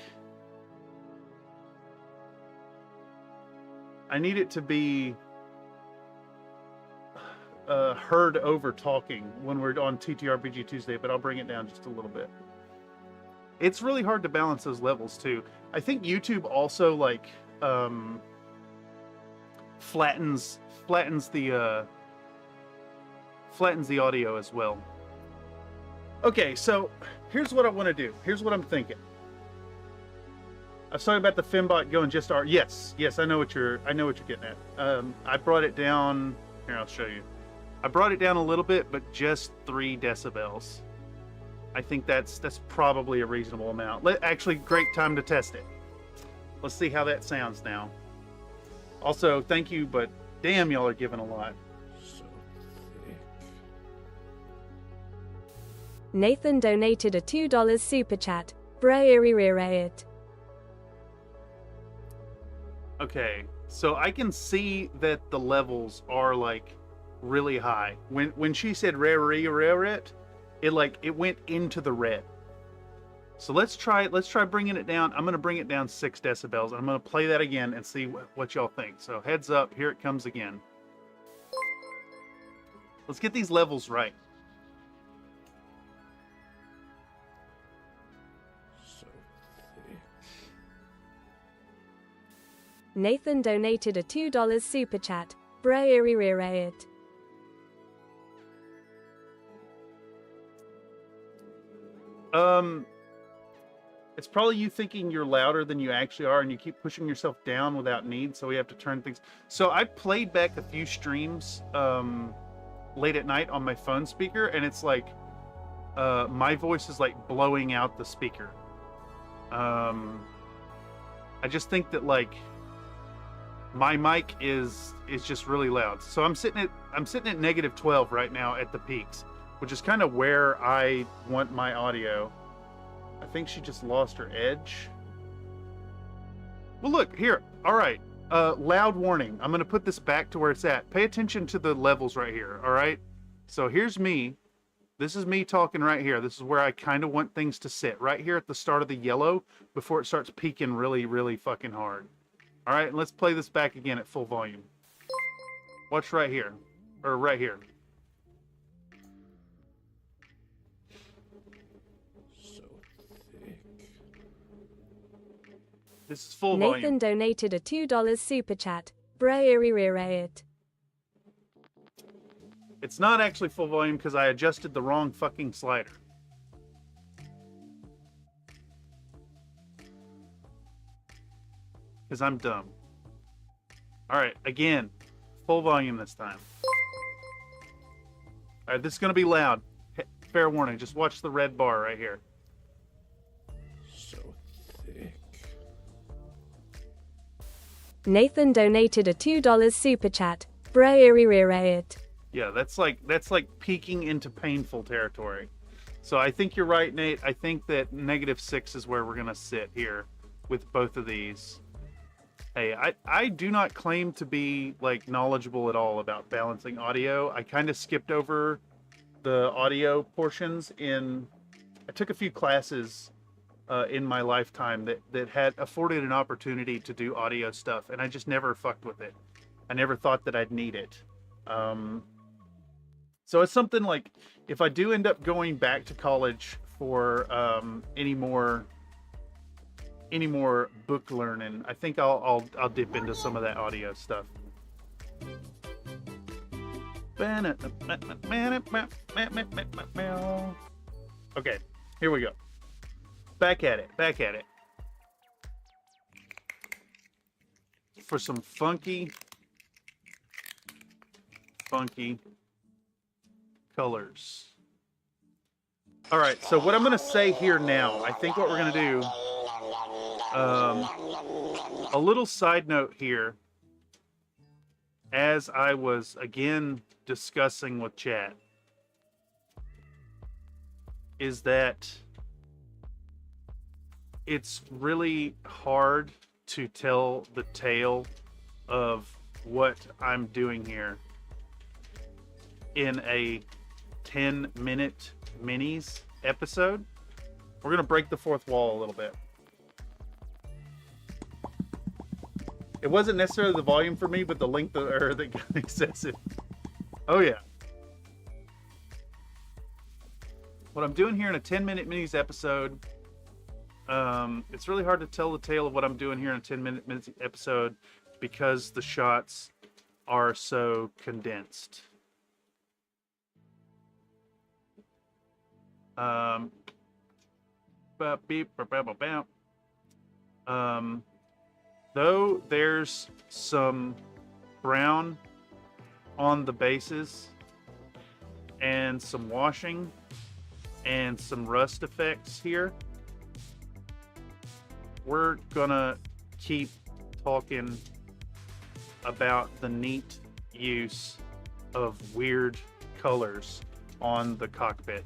S1: heard over talking when we're on TTRPG Tuesday, but I'll bring it down just a little bit. It's really hard to balance those levels too. I think YouTube also like flattens the audio as well. Okay, so here's what I want to do. Here's what I'm thinking. I was talking about the Fembot going just R. Yes, I know what you're getting at. I brought it down. Here, I'll show you. I brought it down a little bit, but just 3 decibels. I think that's probably a reasonable amount. Actually, great time to test it. Let's see how that sounds now. Also, thank you, but damn, y'all are giving a lot.
S5: So thick.
S6: Nathan donated a $2 super chat. It.
S1: Okay, so I can see that the levels are like really high. When she said it went into the red. So let's try bringing it down. I'm going to bring it down 6 decibels. I'm going to play that again and see what y'all think. So heads up, here it comes again. Let's get these levels right.
S5: So thick.
S6: Nathan donated a $2 super chat. It.
S1: It's probably you thinking you're louder than you actually are, and you keep pushing yourself down without need, so we have to turn things. So I played back a few streams late at night on my phone speaker, and it's like my voice is like blowing out the speaker. I just think that like my mic is just really loud. So I'm sitting at -12 right now at the peaks, which is kind of where I want my audio. I think she just lost her edge. Well, look here. All right. Loud warning. I'm going to put this back to where it's at. Pay attention to the levels right here. All right. So here's me. This is me talking right here. This is where I kind of want things to sit. Right here at the start of the yellow before it starts peaking really, really fucking hard. All right, let's play this back again at full volume. Watch right here. Or right here.
S5: So thick.
S1: This is full
S6: Nathan
S1: volume.
S6: donated a $2 super chat. It.
S1: It's not actually full volume because I adjusted the wrong fucking slider. Because I'm dumb. Alright, again. Full volume this time. Alright, this is going to be loud. Fair warning, just watch the red bar right here.
S5: So thick.
S6: Nathan donated a $2 super chat. It.
S1: Yeah, that's like peeking into painful territory. So I think you're right, Nate. I think that -6 is where we're going to sit here with both of these. Hey, I do not claim to be like knowledgeable at all about balancing audio. I kind of skipped over the audio portions I took a few classes in my lifetime that had afforded an opportunity to do audio stuff, and I just never fucked with it. I never thought that I'd need it. So it's something like, if I do end up going back to college for any more book learning, I think I'll dip into some of that audio stuff. Okay, here we go. Back at it. For some funky colors. All right, so what I'm going to say here now, I think what we're going to do, a little side note here, as I was again discussing with chat, is that it's really hard to tell the tale of what I'm doing here in a 10-minute minis episode. We're gonna break the fourth wall a little bit. It wasn't necessarily the volume for me, but the length or the excessive. Oh yeah. What I'm doing here in a 10-minute minis episode, it's really hard to tell the tale of what I'm doing here in a 10-minute episode because the shots are so condensed. Though there's some brown on the bases and some washing and some rust effects here, we're gonna keep talking about the neat use of weird colors on the cockpit.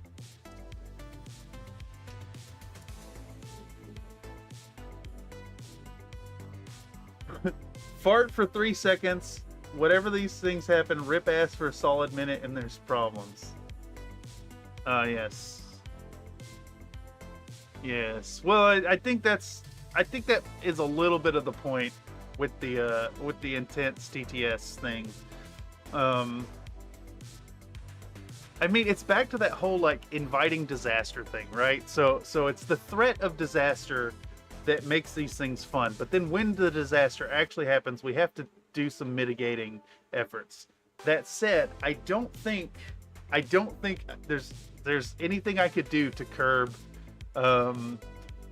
S1: Fart for 3 seconds. Whatever these things happen, rip ass for a solid minute, and there's problems. Yes. Yes. Well, I think that is a little bit of the point with the intense TTS thing. I mean, it's back to that whole like inviting disaster thing, right? So it's the threat of disaster that makes these things fun. But then when the disaster actually happens, we have to do some mitigating efforts. That said, I don't think there's anything I could do to curb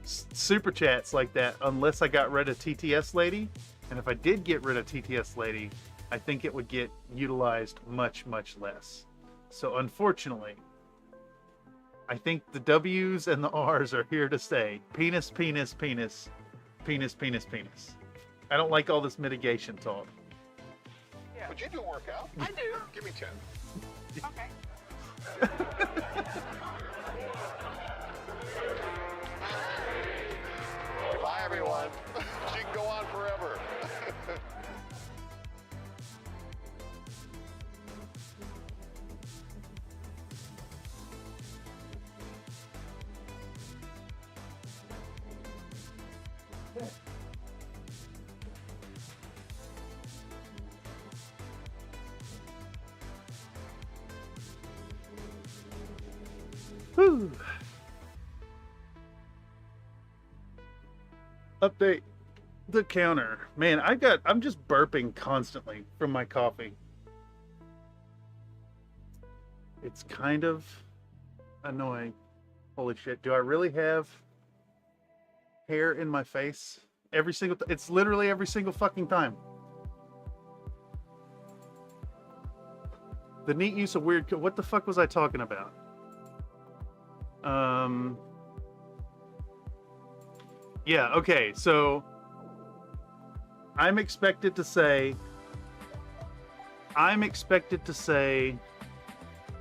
S1: super chats like that unless I got rid of TTS Lady. And if I did get rid of TTS Lady, I think it would get utilized much, much less. So unfortunately, I think the W's and the R's are here to stay. Penis, penis, penis. Penis, penis, penis. I don't like all this mitigation talk.
S2: Yeah. But you do work out.
S9: I do.
S2: Give me 10.
S9: Okay.
S2: Bye, everyone. She can go on forever.
S1: Woo! Update the counter. Man, I'm just burping constantly from my coffee. It's kind of annoying. Holy shit. Do I really have hair in my face? Every single it's literally every single fucking time. The neat use of weird what the fuck was I talking about? Yeah, okay, so I'm expected to say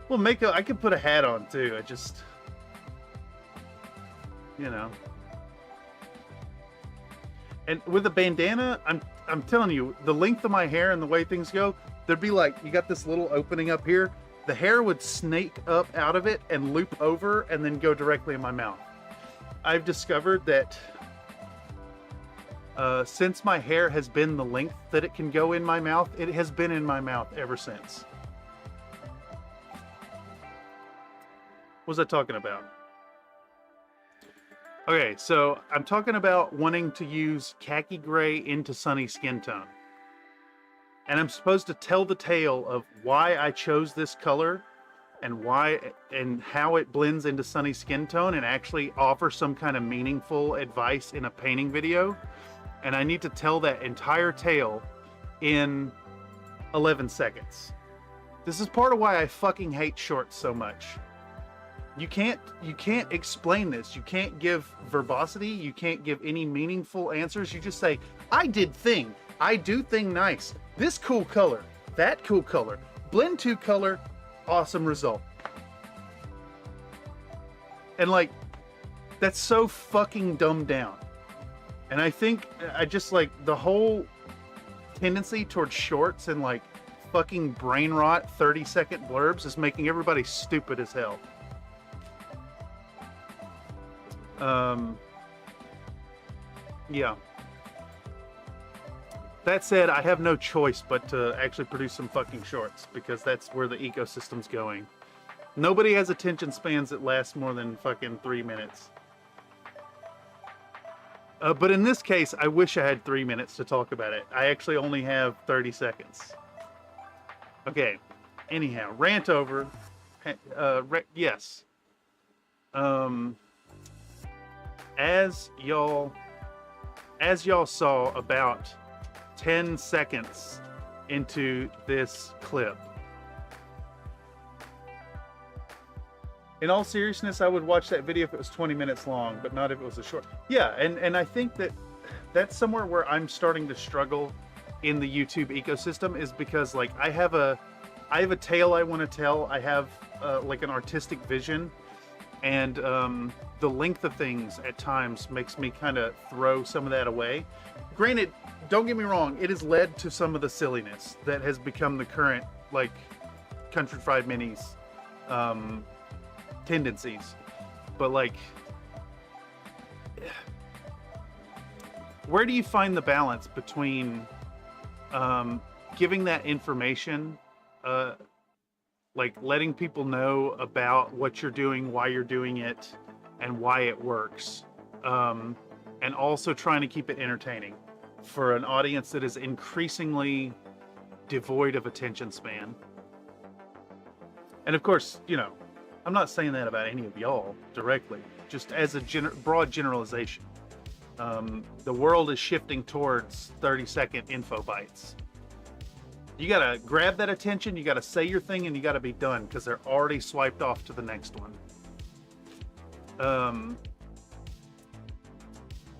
S1: well, I could put a hat on too. I just, you know. And with a bandana, I'm telling you, the length of my hair and the way things go, there'd be like, you got this little opening up here. The hair would snake up out of it and loop over and then go directly in my mouth. I've discovered that since my hair has been the length that it can go in my mouth, it has been in my mouth ever since. What was I talking about? Okay, so I'm talking about wanting to use khaki gray into sunny skin tone. And I'm supposed to tell the tale of why I chose this color and why and how it blends into sunny skin tone and actually offer some kind of meaningful advice in a painting video. And I need to tell that entire tale in 11 seconds. This is part of why I fucking hate shorts so much. You can't explain this. You can't give verbosity. You can't give any meaningful answers. You just say, I did thing. I do thing nice. This cool color. That cool color. Blend to color. Awesome result. And like, that's so fucking dumbed down. And I think I just like the whole tendency towards shorts and like fucking brain rot 30-second blurbs is making everybody stupid as hell. Yeah. That said, I have no choice but to actually produce some fucking shorts because that's where the ecosystem's going. Nobody has attention spans that last more than fucking 3 minutes. But in this case, I wish I had 3 minutes to talk about it. I actually only have 30 seconds. Okay. Anyhow, rant over. Yes. As y'all saw about 10 seconds into this clip. In all seriousness, I would watch that video if it was 20 minutes long, but not if it was a short. Yeah, and I think that's somewhere where I'm starting to struggle in the YouTube ecosystem is because like I have a tale I want to tell. I have like an artistic vision, and the length of things at times makes me kind of throw some of that away. Granted, don't get me wrong, it has led to some of the silliness that has become the current like Country Fried Minis tendencies, but like where do you find the balance between giving that information, like letting people know about what you're doing, why you're doing it, and why it works, and also trying to keep it entertaining for an audience that is increasingly devoid of attention span? And of course, you know, I'm not saying that about any of y'all directly, just as a broad generalization. The world is shifting towards 30-second info bites. You gotta grab that attention, you gotta say your thing, and you gotta be done, because they're already swiped off to the next one.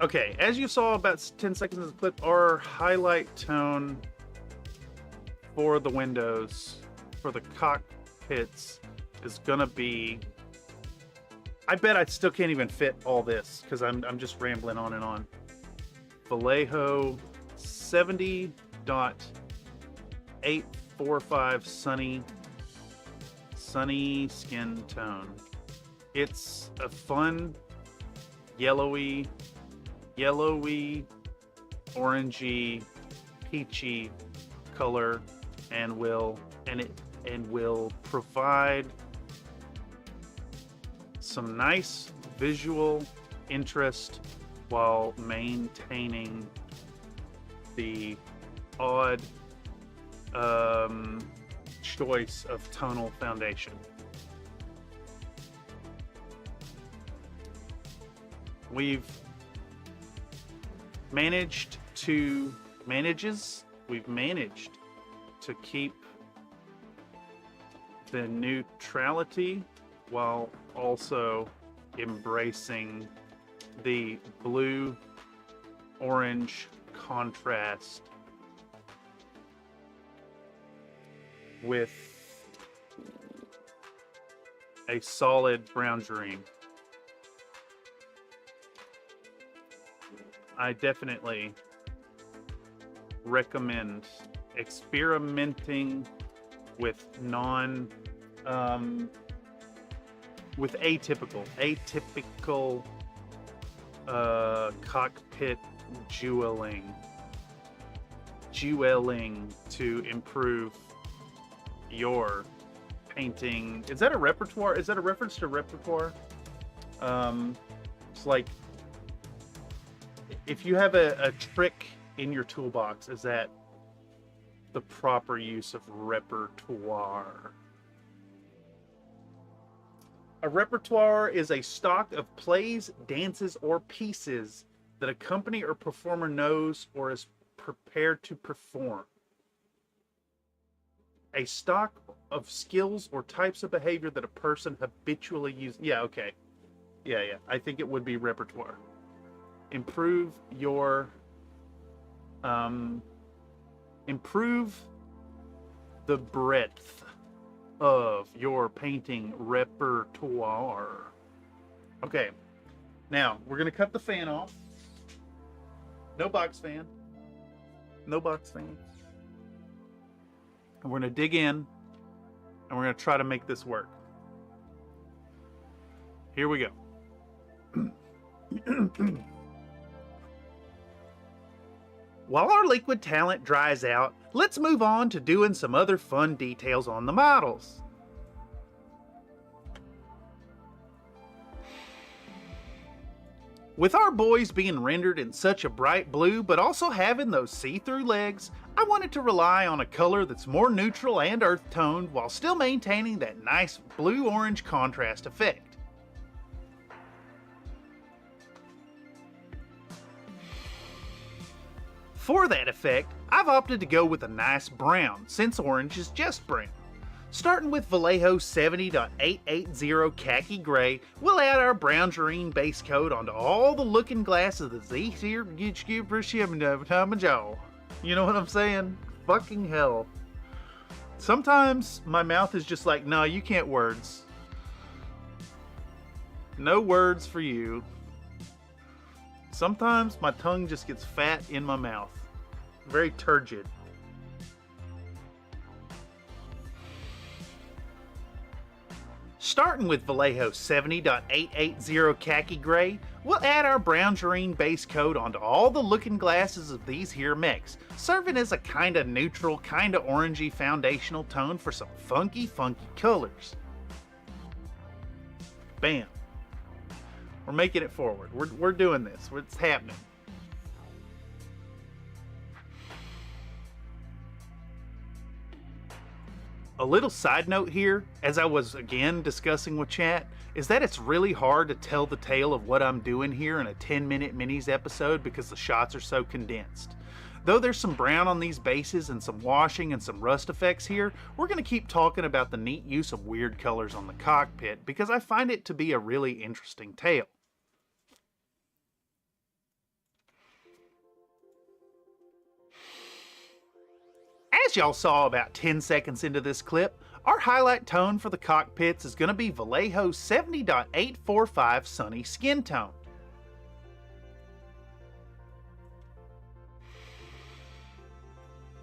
S1: Okay, as you saw about 10 seconds of the clip, our highlight tone for the windows, for the cockpits, is gonna be, I bet I still can't even fit all this because I'm just rambling on and on. Vallejo 70.845 sunny skin tone. It's a fun yellowy, orangey, peachy color, and will provide some nice visual interest while maintaining the odd choice of tonal foundation. We've managed to keep the neutrality while also embracing the blue orange contrast with a solid brown dream. I definitely recommend experimenting with with atypical cockpit jeweling to improve your painting. Is that a repertoire? Is that a reference to repertoire? It's like if you have a trick in your toolbox, is that the proper use of repertoire? A repertoire is a stock of plays, dances, or pieces that a company or performer knows or is prepared to perform. A stock of skills or types of behavior that a person habitually uses. Yeah, okay. Yeah. I think it would be repertoire. Improve the breadth of your painting repertoire. Okay, now we're gonna cut the fan off. No box fan. No box fan. And we're gonna dig in and we're gonna try to make this work. Here we go. While our liquid talent dries out, let's move on to doing some other fun details on the models. With our boys being rendered in such a bright blue, but also having those see-through legs, I wanted to rely on a color that's more neutral and earth-toned while still maintaining that nice blue-orange contrast effect. For that effect, I've opted to go with a nice brown, since orange is just brown. Starting with Vallejo 70.880 khaki gray, we'll add our brown terrain base coat onto all the looking glasses of these here. You know what I'm saying? Fucking hell. Sometimes my mouth is just like, no, you can't words. No words for you. Sometimes my tongue just gets fat in my mouth. Very turgid. Starting with Vallejo 70.880 khaki gray, we'll add our brown terrain base coat onto all the looking glasses of these here mechs, serving as a kinda neutral, kinda orangey foundational tone for some funky colors. Bam. We're making it forward. We're doing this. It's happening. A little side note here, as I was again discussing with chat, is that it's really hard to tell the tale of what I'm doing here in a 10-minute minis episode because the shots are so condensed. Though there's some brown on these bases and some washing and some rust effects here, we're going to keep talking about the neat use of weird colors on the cockpit because I find it to be a really interesting tale. As y'all saw about 10 seconds into this clip, our highlight tone for the cockpits is going to be Vallejo 70.845 Sunny Skin Tone.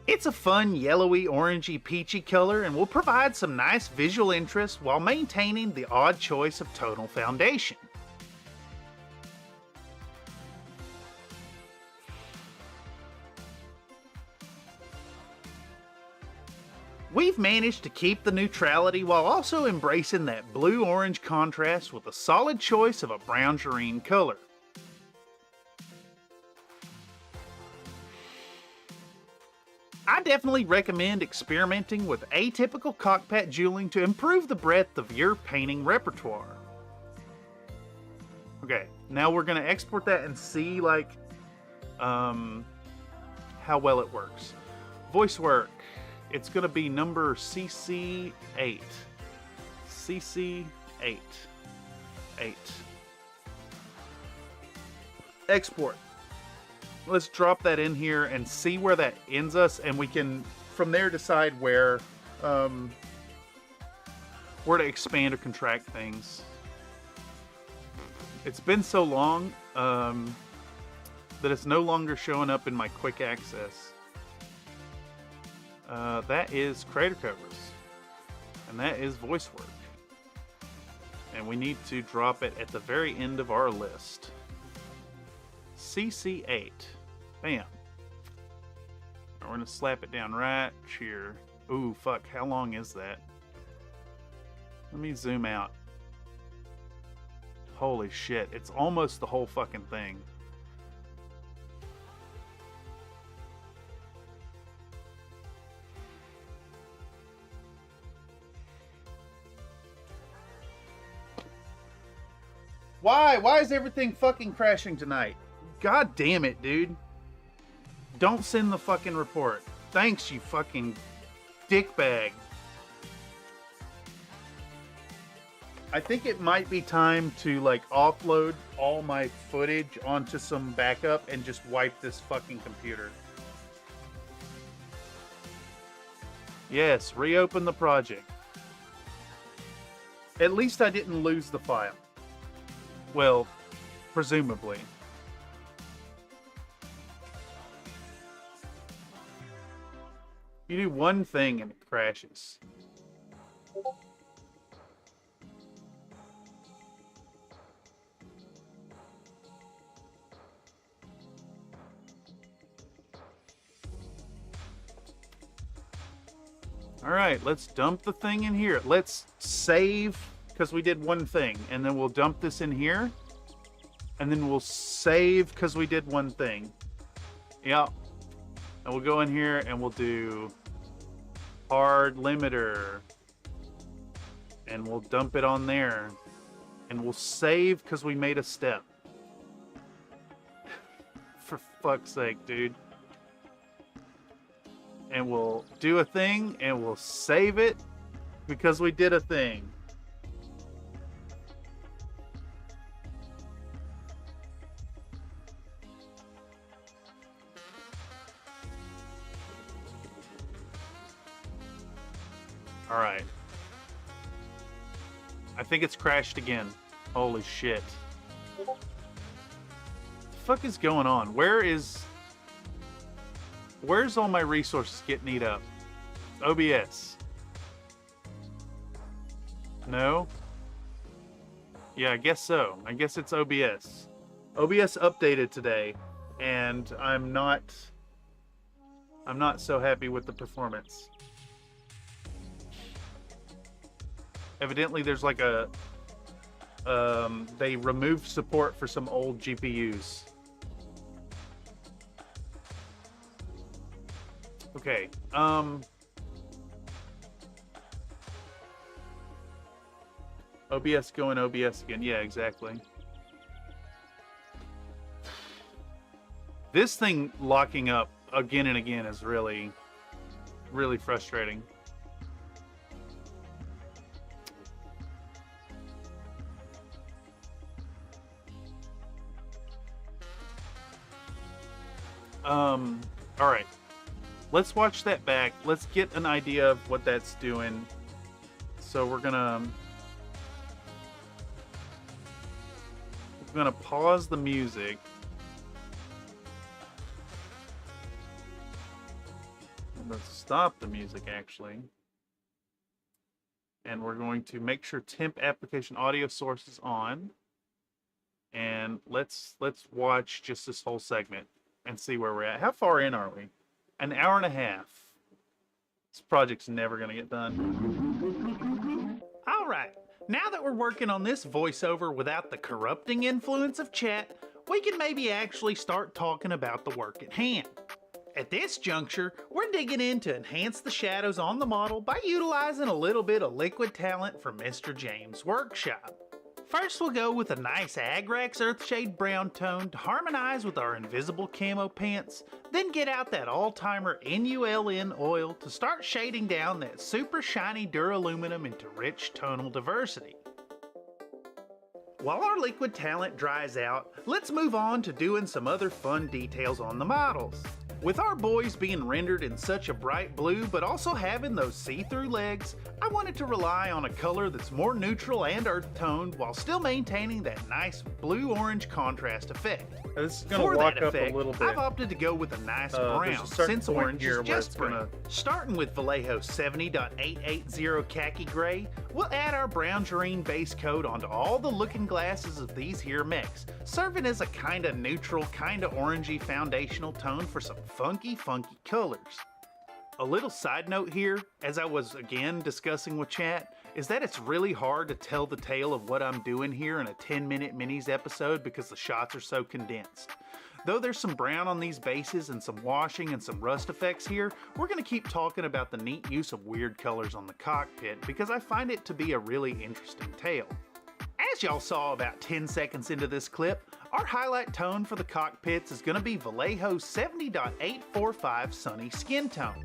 S1: It's a fun yellowy, orangey, peachy color and will provide some nice visual interest while maintaining the odd choice of tonal foundation. We've managed to keep the neutrality while also embracing that blue-orange contrast with a solid choice of a brown-shireen color. I definitely recommend experimenting with atypical cockpit jewelling to improve the breadth of your painting repertoire. Okay, now we're going to export that and see, like, how well it works. Voice work. It's going to be number CC8. CC8. 8. Export. Let's drop that in here and see where that ends us, and we can from there decide where to expand or contract things. It's been so long that it's no longer showing up in my quick access. That is Crater Cobras, and that is voice work, and we need to drop it at the very end of our list. CC8. Bam. We're gonna slap it down right here. Ooh, fuck, how long is that? Let me zoom out. Holy shit, it's almost the whole fucking thing. Why? Why is everything fucking crashing tonight? God damn it, dude. Don't send the fucking report. Thanks, you fucking dickbag. I think it might be time to, like, offload all my footage onto some backup and just wipe this fucking computer. Yes, reopen the project. At least I didn't lose the file. Well, presumably. You do one thing and it crashes. Alright, let's dump the thing in here. Let's save, because we did one thing. And then we'll dump this in here. And then we'll save, because we did one thing. Yep. And we'll go in here and we'll do hard limiter. And we'll dump it on there. And we'll save because we made a step. For fuck's sake, dude. And we'll do a thing and we'll save it because we did a thing. All right. I think it's crashed again. Holy shit. What the fuck is going on? Where's all my resources getting eat up? OBS. No? Yeah, I guess so. I guess it's OBS. OBS updated today, and I'm not so happy with the performance. Evidently there's like a they removed support for some old GPUs. Okay, OBS going OBS again. Yeah, exactly. This thing locking up again and again is really, really frustrating. All right. Let's watch that back. Let's get an idea of what that's doing. So we're gonna pause the music. Let's stop the music actually. And we're going to make sure temp application audio source is on. And let's watch just this whole segment and see where we're at. How far in are we? An hour and a half. This project's never gonna get done.
S4: All right, now that we're working on this voiceover without the corrupting influence of chat, we can maybe actually start talking about the work at hand. At this juncture, we're digging in to enhance the shadows on the model by utilizing a little bit of liquid talent from Mr. James' workshop. First, we'll go with a nice Agrax Earthshade brown tone to harmonize with our invisible camo pants, then get out that all-timer NULN oil to start shading down that super shiny duraluminum into rich tonal diversity. While our liquid talent dries out, let's move on to doing some other fun details on the models. With our boys being rendered in such a bright blue but also having those see-through legs, I wanted to rely on a color that's more neutral and earth-toned while still maintaining that nice blue-orange contrast effect.
S1: This is going
S4: For
S1: to walk
S4: that
S1: up
S4: effect,
S1: a little bit.
S4: I've opted to go with a nice brown, since orange is just brown. Starting with Vallejo 70.880 khaki gray, we'll add our brown jareen base coat onto all the looking glasses of these here mechs, serving as a kinda neutral, kinda orangey foundational tone for some funky colors. A little side note here, as I was again discussing with chat, is that it's really hard to tell the tale of what I'm doing here in a 10-minute minis episode because the shots are so condensed. Though there's some brown on these bases and some washing and some rust effects here, we're going to keep talking about the neat use of weird colors on the cockpit because I find it to be a really interesting tale. As y'all saw about 10 seconds into this clip, our highlight tone for the cockpits is going to be Vallejo 70.845 Sunny Skin Tone.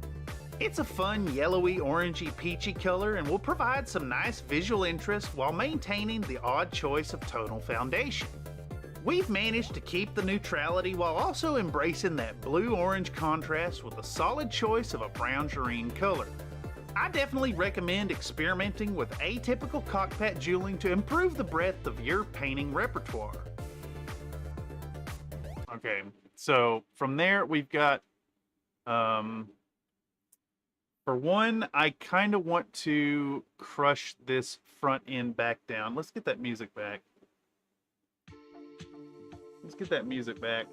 S4: It's a fun yellowy, orangey, peachy color and will provide some nice visual interest while maintaining the odd choice of tonal foundation. We've managed to keep the neutrality while also embracing that blue-orange contrast with a solid choice of a brown jareen color. I definitely recommend experimenting with atypical cockpit jeweling to improve the breadth of your painting repertoire.
S1: Okay, so from there we've got, for one, I kind of want to crush this front end back down. Let's get that music back. Let's get that music back.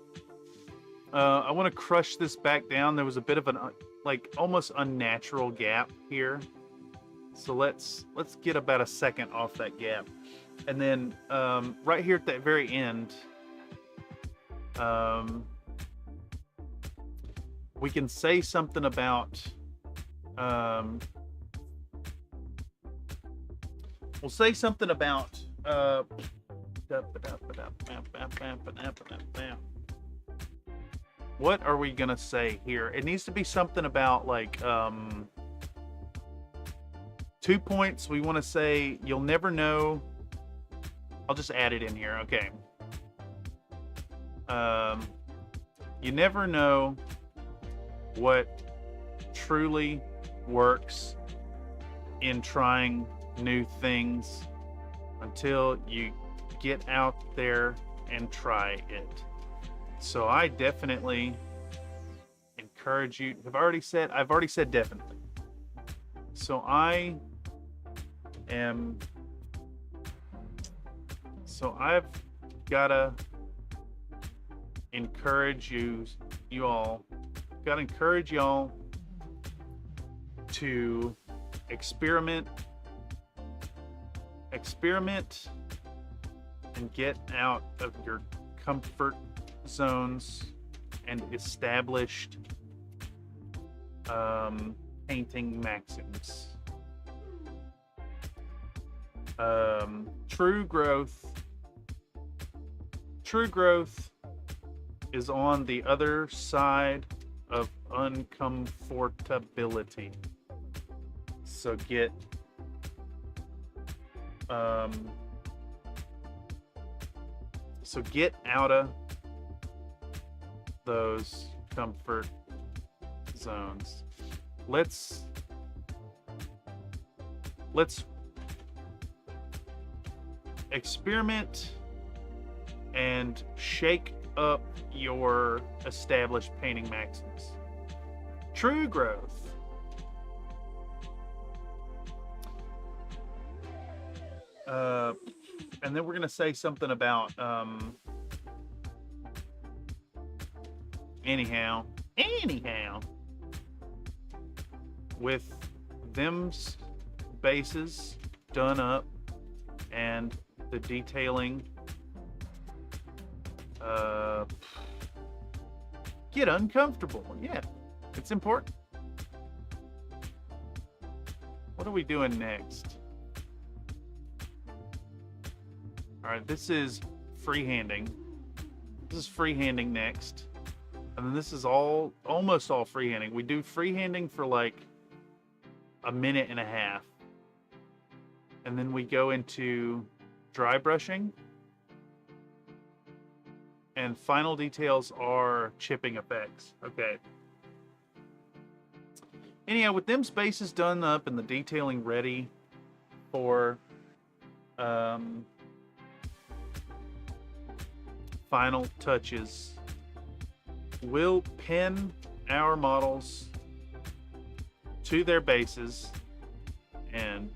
S1: I want to crush this back down. There was a bit of an, like, almost unnatural gap here. So let's get about a second off that gap. And then right here at that very end, we can say something about, we'll say something about, what are we gonna say here? It needs to be something about like 2 points. We want to say you'll never know. I'll just add it in here. Okay. You never know what truly works in trying new things until you get out there and try it. So I definitely encourage you. I've already said definitely. So I've gotta encourage y'all to experiment and get out of your comfort zones and established painting maxims. True growth is on the other side of uncomfortability. So get out of those comfort zones. Let's experiment and shake up your established painting maxims. True growth. And then we're gonna say something about anyhow with them bases done up and the detailing, get uncomfortable. Yeah, it's important. What are we doing next? All right, this is freehanding. This is freehanding next. And then this is almost all freehanding. We do freehanding for like a minute and a half. And then we go into dry brushing. And final details are chipping effects. Okay. Anyhow, with them spaces done up and the detailing ready for final touches, we'll pin our models to their bases and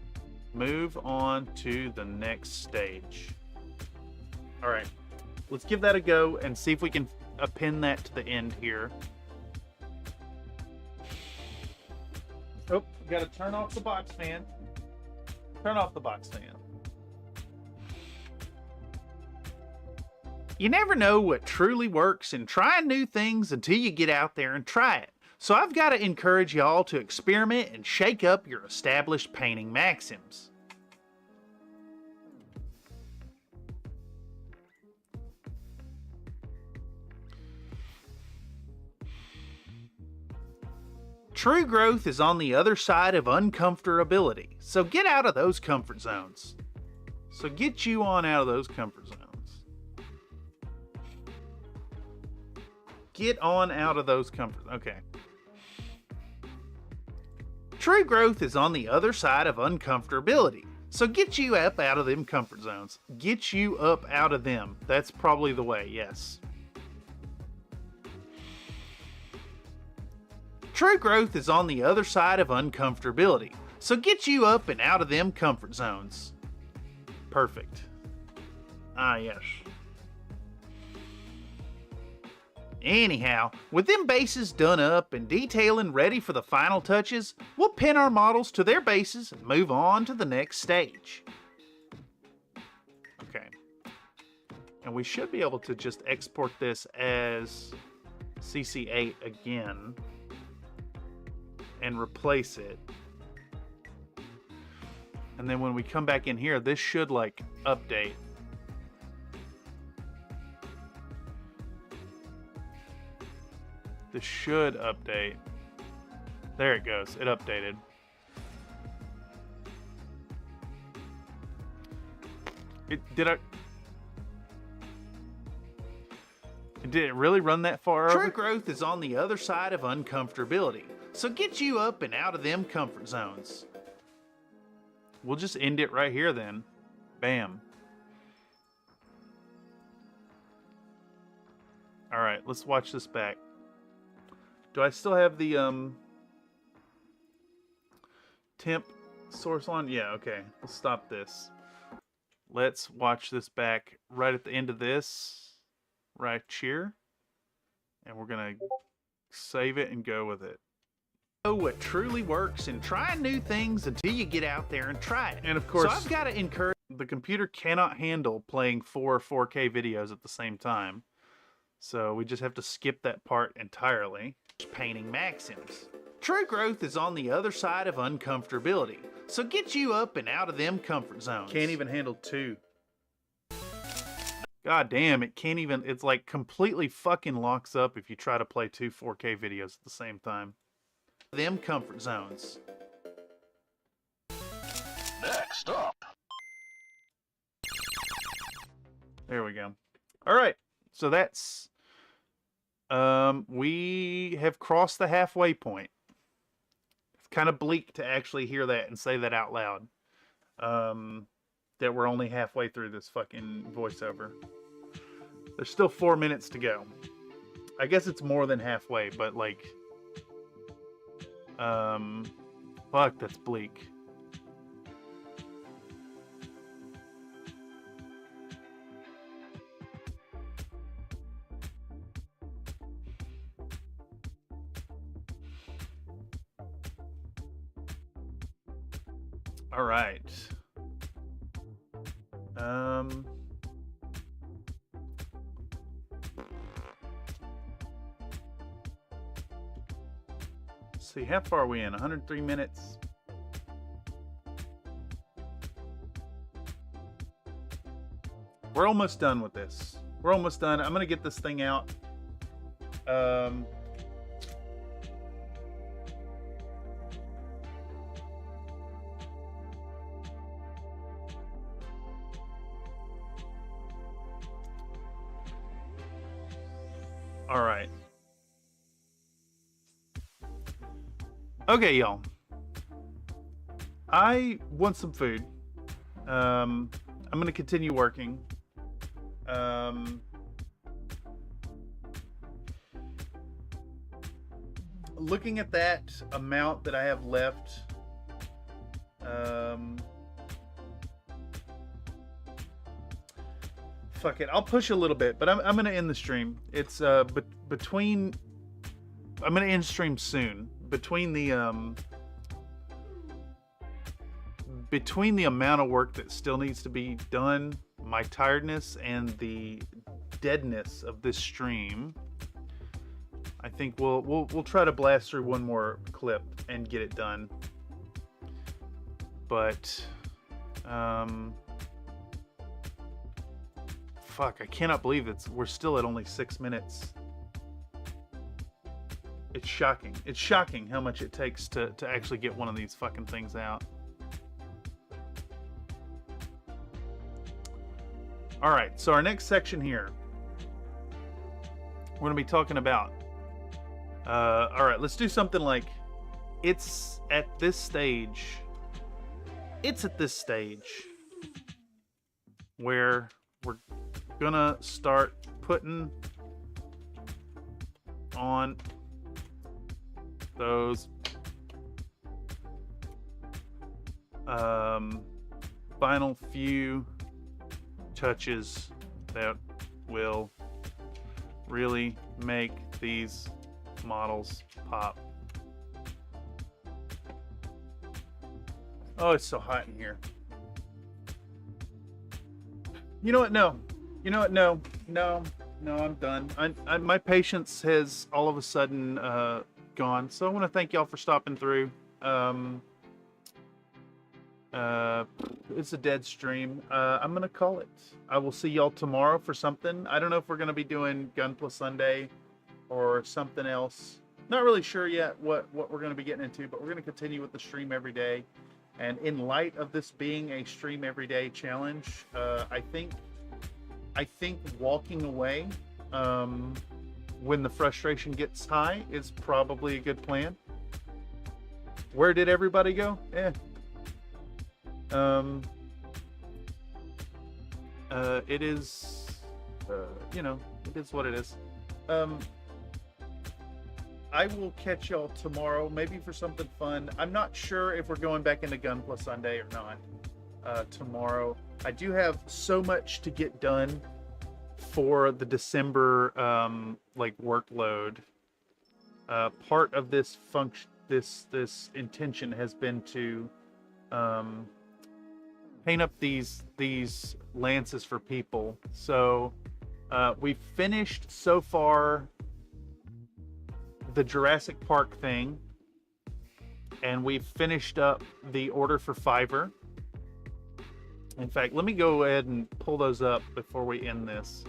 S1: move on to the next stage. All right, let's give that a go and see if we can pin that to the end here. Oh, gotta turn off the box fan. Turn off the box fan. You never know what truly works in trying new things until you get out there and try it. So I've got to encourage y'all to experiment and shake up your established painting maxims. True growth is on the other side of uncomfortability, so get out of those comfort zones. So get you on out of those comfort zones. Get on out of those comfort. Okay. True growth is on the other side of uncomfortability, so get you up out of them comfort zones. Get you up out of them. That's probably the way, yes. True growth is on the other side of uncomfortability, so get you up and out of them comfort zones. Perfect. Ah, yes. Anyhow, with them bases done up and detailing ready for the final touches, we'll pin our models to their bases and move on to the next stage. Okay. And we should be able to just export this as CC8 again and replace it. And then when we come back in here, this should like update. This should update. There it goes. It updated. Did it really run that far over? True growth is on the other side of uncomfortability, so get you up and out of them comfort zones. We'll just end it right here then. Bam. All right, let's watch this back. Do I still have the temp source on? Yeah, okay. Let's stop this. Let's watch this back right at the end of this, right here. And we're going to save it and go with it. Know what truly works in trying new things until you get out there and try it. And of course, so I've got to encourage, the computer cannot handle playing 4 4K videos at the same time. So we just have to skip that part entirely. Painting maxims. True growth is on the other side of uncomfortability, so get you up and out of them comfort zones. Can't even handle 2. God damn, it can't even, it's like completely fucking locks up if you try to play 2 4K videos at the same time. Them comfort zones.
S2: Next up.
S1: There we go. All right, so that's we have crossed the halfway point. It's kind of bleak to actually hear that and say that out loud. That we're only halfway through this fucking voiceover. There's still 4 minutes to go. I guess it's more than halfway, but like, fuck, that's bleak. All right. Let's see, how far are we in? 103 minutes. We're almost done with this. We're almost done. I'm gonna get this thing out. All right. Okay, y'all. I want some food. I'm gonna continue working. Looking at that amount that I have left, fuck it, I'll push a little bit, but I'm gonna end the stream. It's between, I'm gonna end stream soon. Between the amount of work that still needs to be done, my tiredness, and the deadness of this stream, I think we'll try to blast through one more clip and get it done. But fuck, I cannot believe we're still at only 6 minutes. It's shocking. It's shocking how much it takes to actually get one of these fucking things out. All right, so our next section here, we're going to be talking about, all right, let's do something like, it's at this stage where we're going to start putting on those final few touches that will really make these models pop. Oh, it's so hot in here. You know what? No. You know what? No, I'm done. My patience has all of a sudden gone. So I want to thank y'all for stopping through. It's a dead stream. I'm gonna call it. I will see y'all tomorrow for something. I don't know if we're gonna be doing Gunpla Sunday or something else. Not really sure yet what we're gonna be getting into, but we're gonna continue with the stream every day. And in light of this being a stream every day challenge, I think walking away when the frustration gets high is probably a good plan. Where did everybody go? It is, you know, it is what it is. I will catch y'all tomorrow, maybe for something fun. I'm not sure if we're going back into Gunpla Sunday or not tomorrow. I do have so much to get done for the December like workload. Part of this function, this intention has been to paint up these lances for people. So we've finished so far the Jurassic Park thing, and we've finished up the order for Fiverr. In fact, let me go ahead and pull those up before we end this.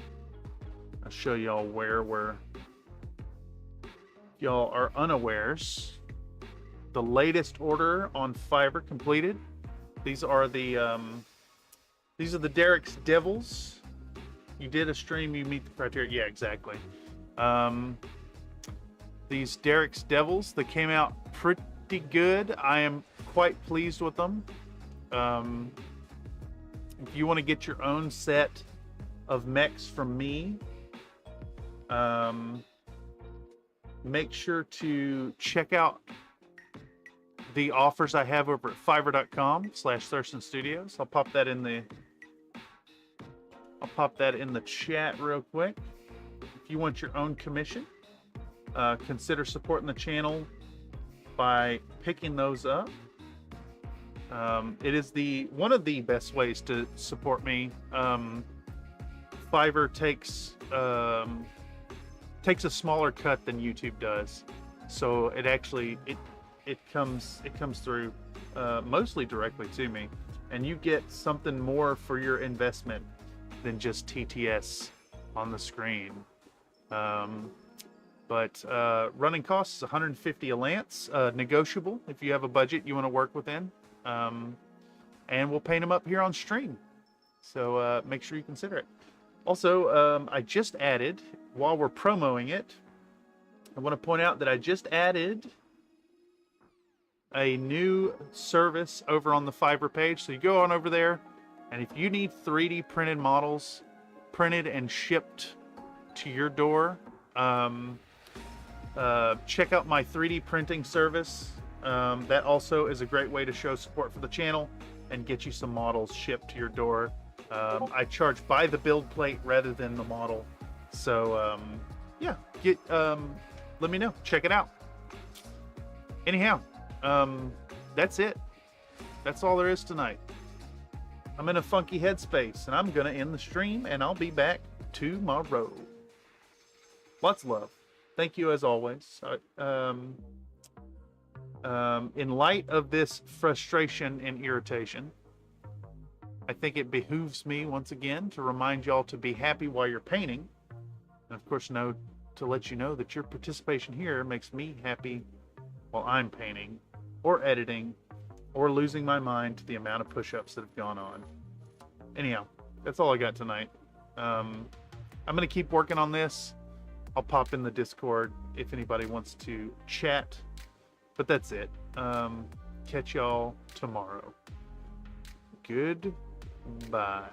S1: I'll show y'all where we're. Y'all are unawares. The latest order on Fiverr completed. These are the Derek's Devils. You did a stream, you meet the criteria. Yeah, exactly. These Derek's Devils, they came out pretty good. I am quite pleased with them. If you want to get your own set of mechs from me, make sure to check out the offers I have over at fiverr.com/Thurston Studios. I'll pop that in the chat real quick. If you want your own commission, consider supporting the channel by picking those up. It is one of the best ways to support me. Fiverr takes a smaller cut than YouTube does, so it actually it comes through mostly directly to me, and you get something more for your investment than just TTS on the screen. But running costs is 150 a lance, negotiable if you have a budget you want to work within. And we'll paint them up here on stream, so make sure you consider it. Also, I just added, while we're promoting it, I want to point out that I just added a new service over on the Fiverr page. So you go on over there, and if you need 3D printed models printed and shipped to your door, check out my 3D printing service. That also is a great way to show support for the channel and get you some models shipped to your door. I charge by the build plate rather than the model. So yeah, let me know. Check it out. Anyhow, that's it. That's all there is tonight. I'm in a funky headspace, and I'm gonna end the stream, and I'll be back tomorrow. Lots of love. Thank you as always. In light of this frustration and irritation, I think it behooves me once again to remind y'all to be happy while you're painting, and of course to let you know that your participation here makes me happy while I'm painting or editing or losing my mind to the amount of push-ups that have gone on. Anyhow, that's all I got tonight. I'm gonna keep working on this. I'll pop in the Discord if anybody wants to chat, but that's it. Catch y'all tomorrow. Goodbye.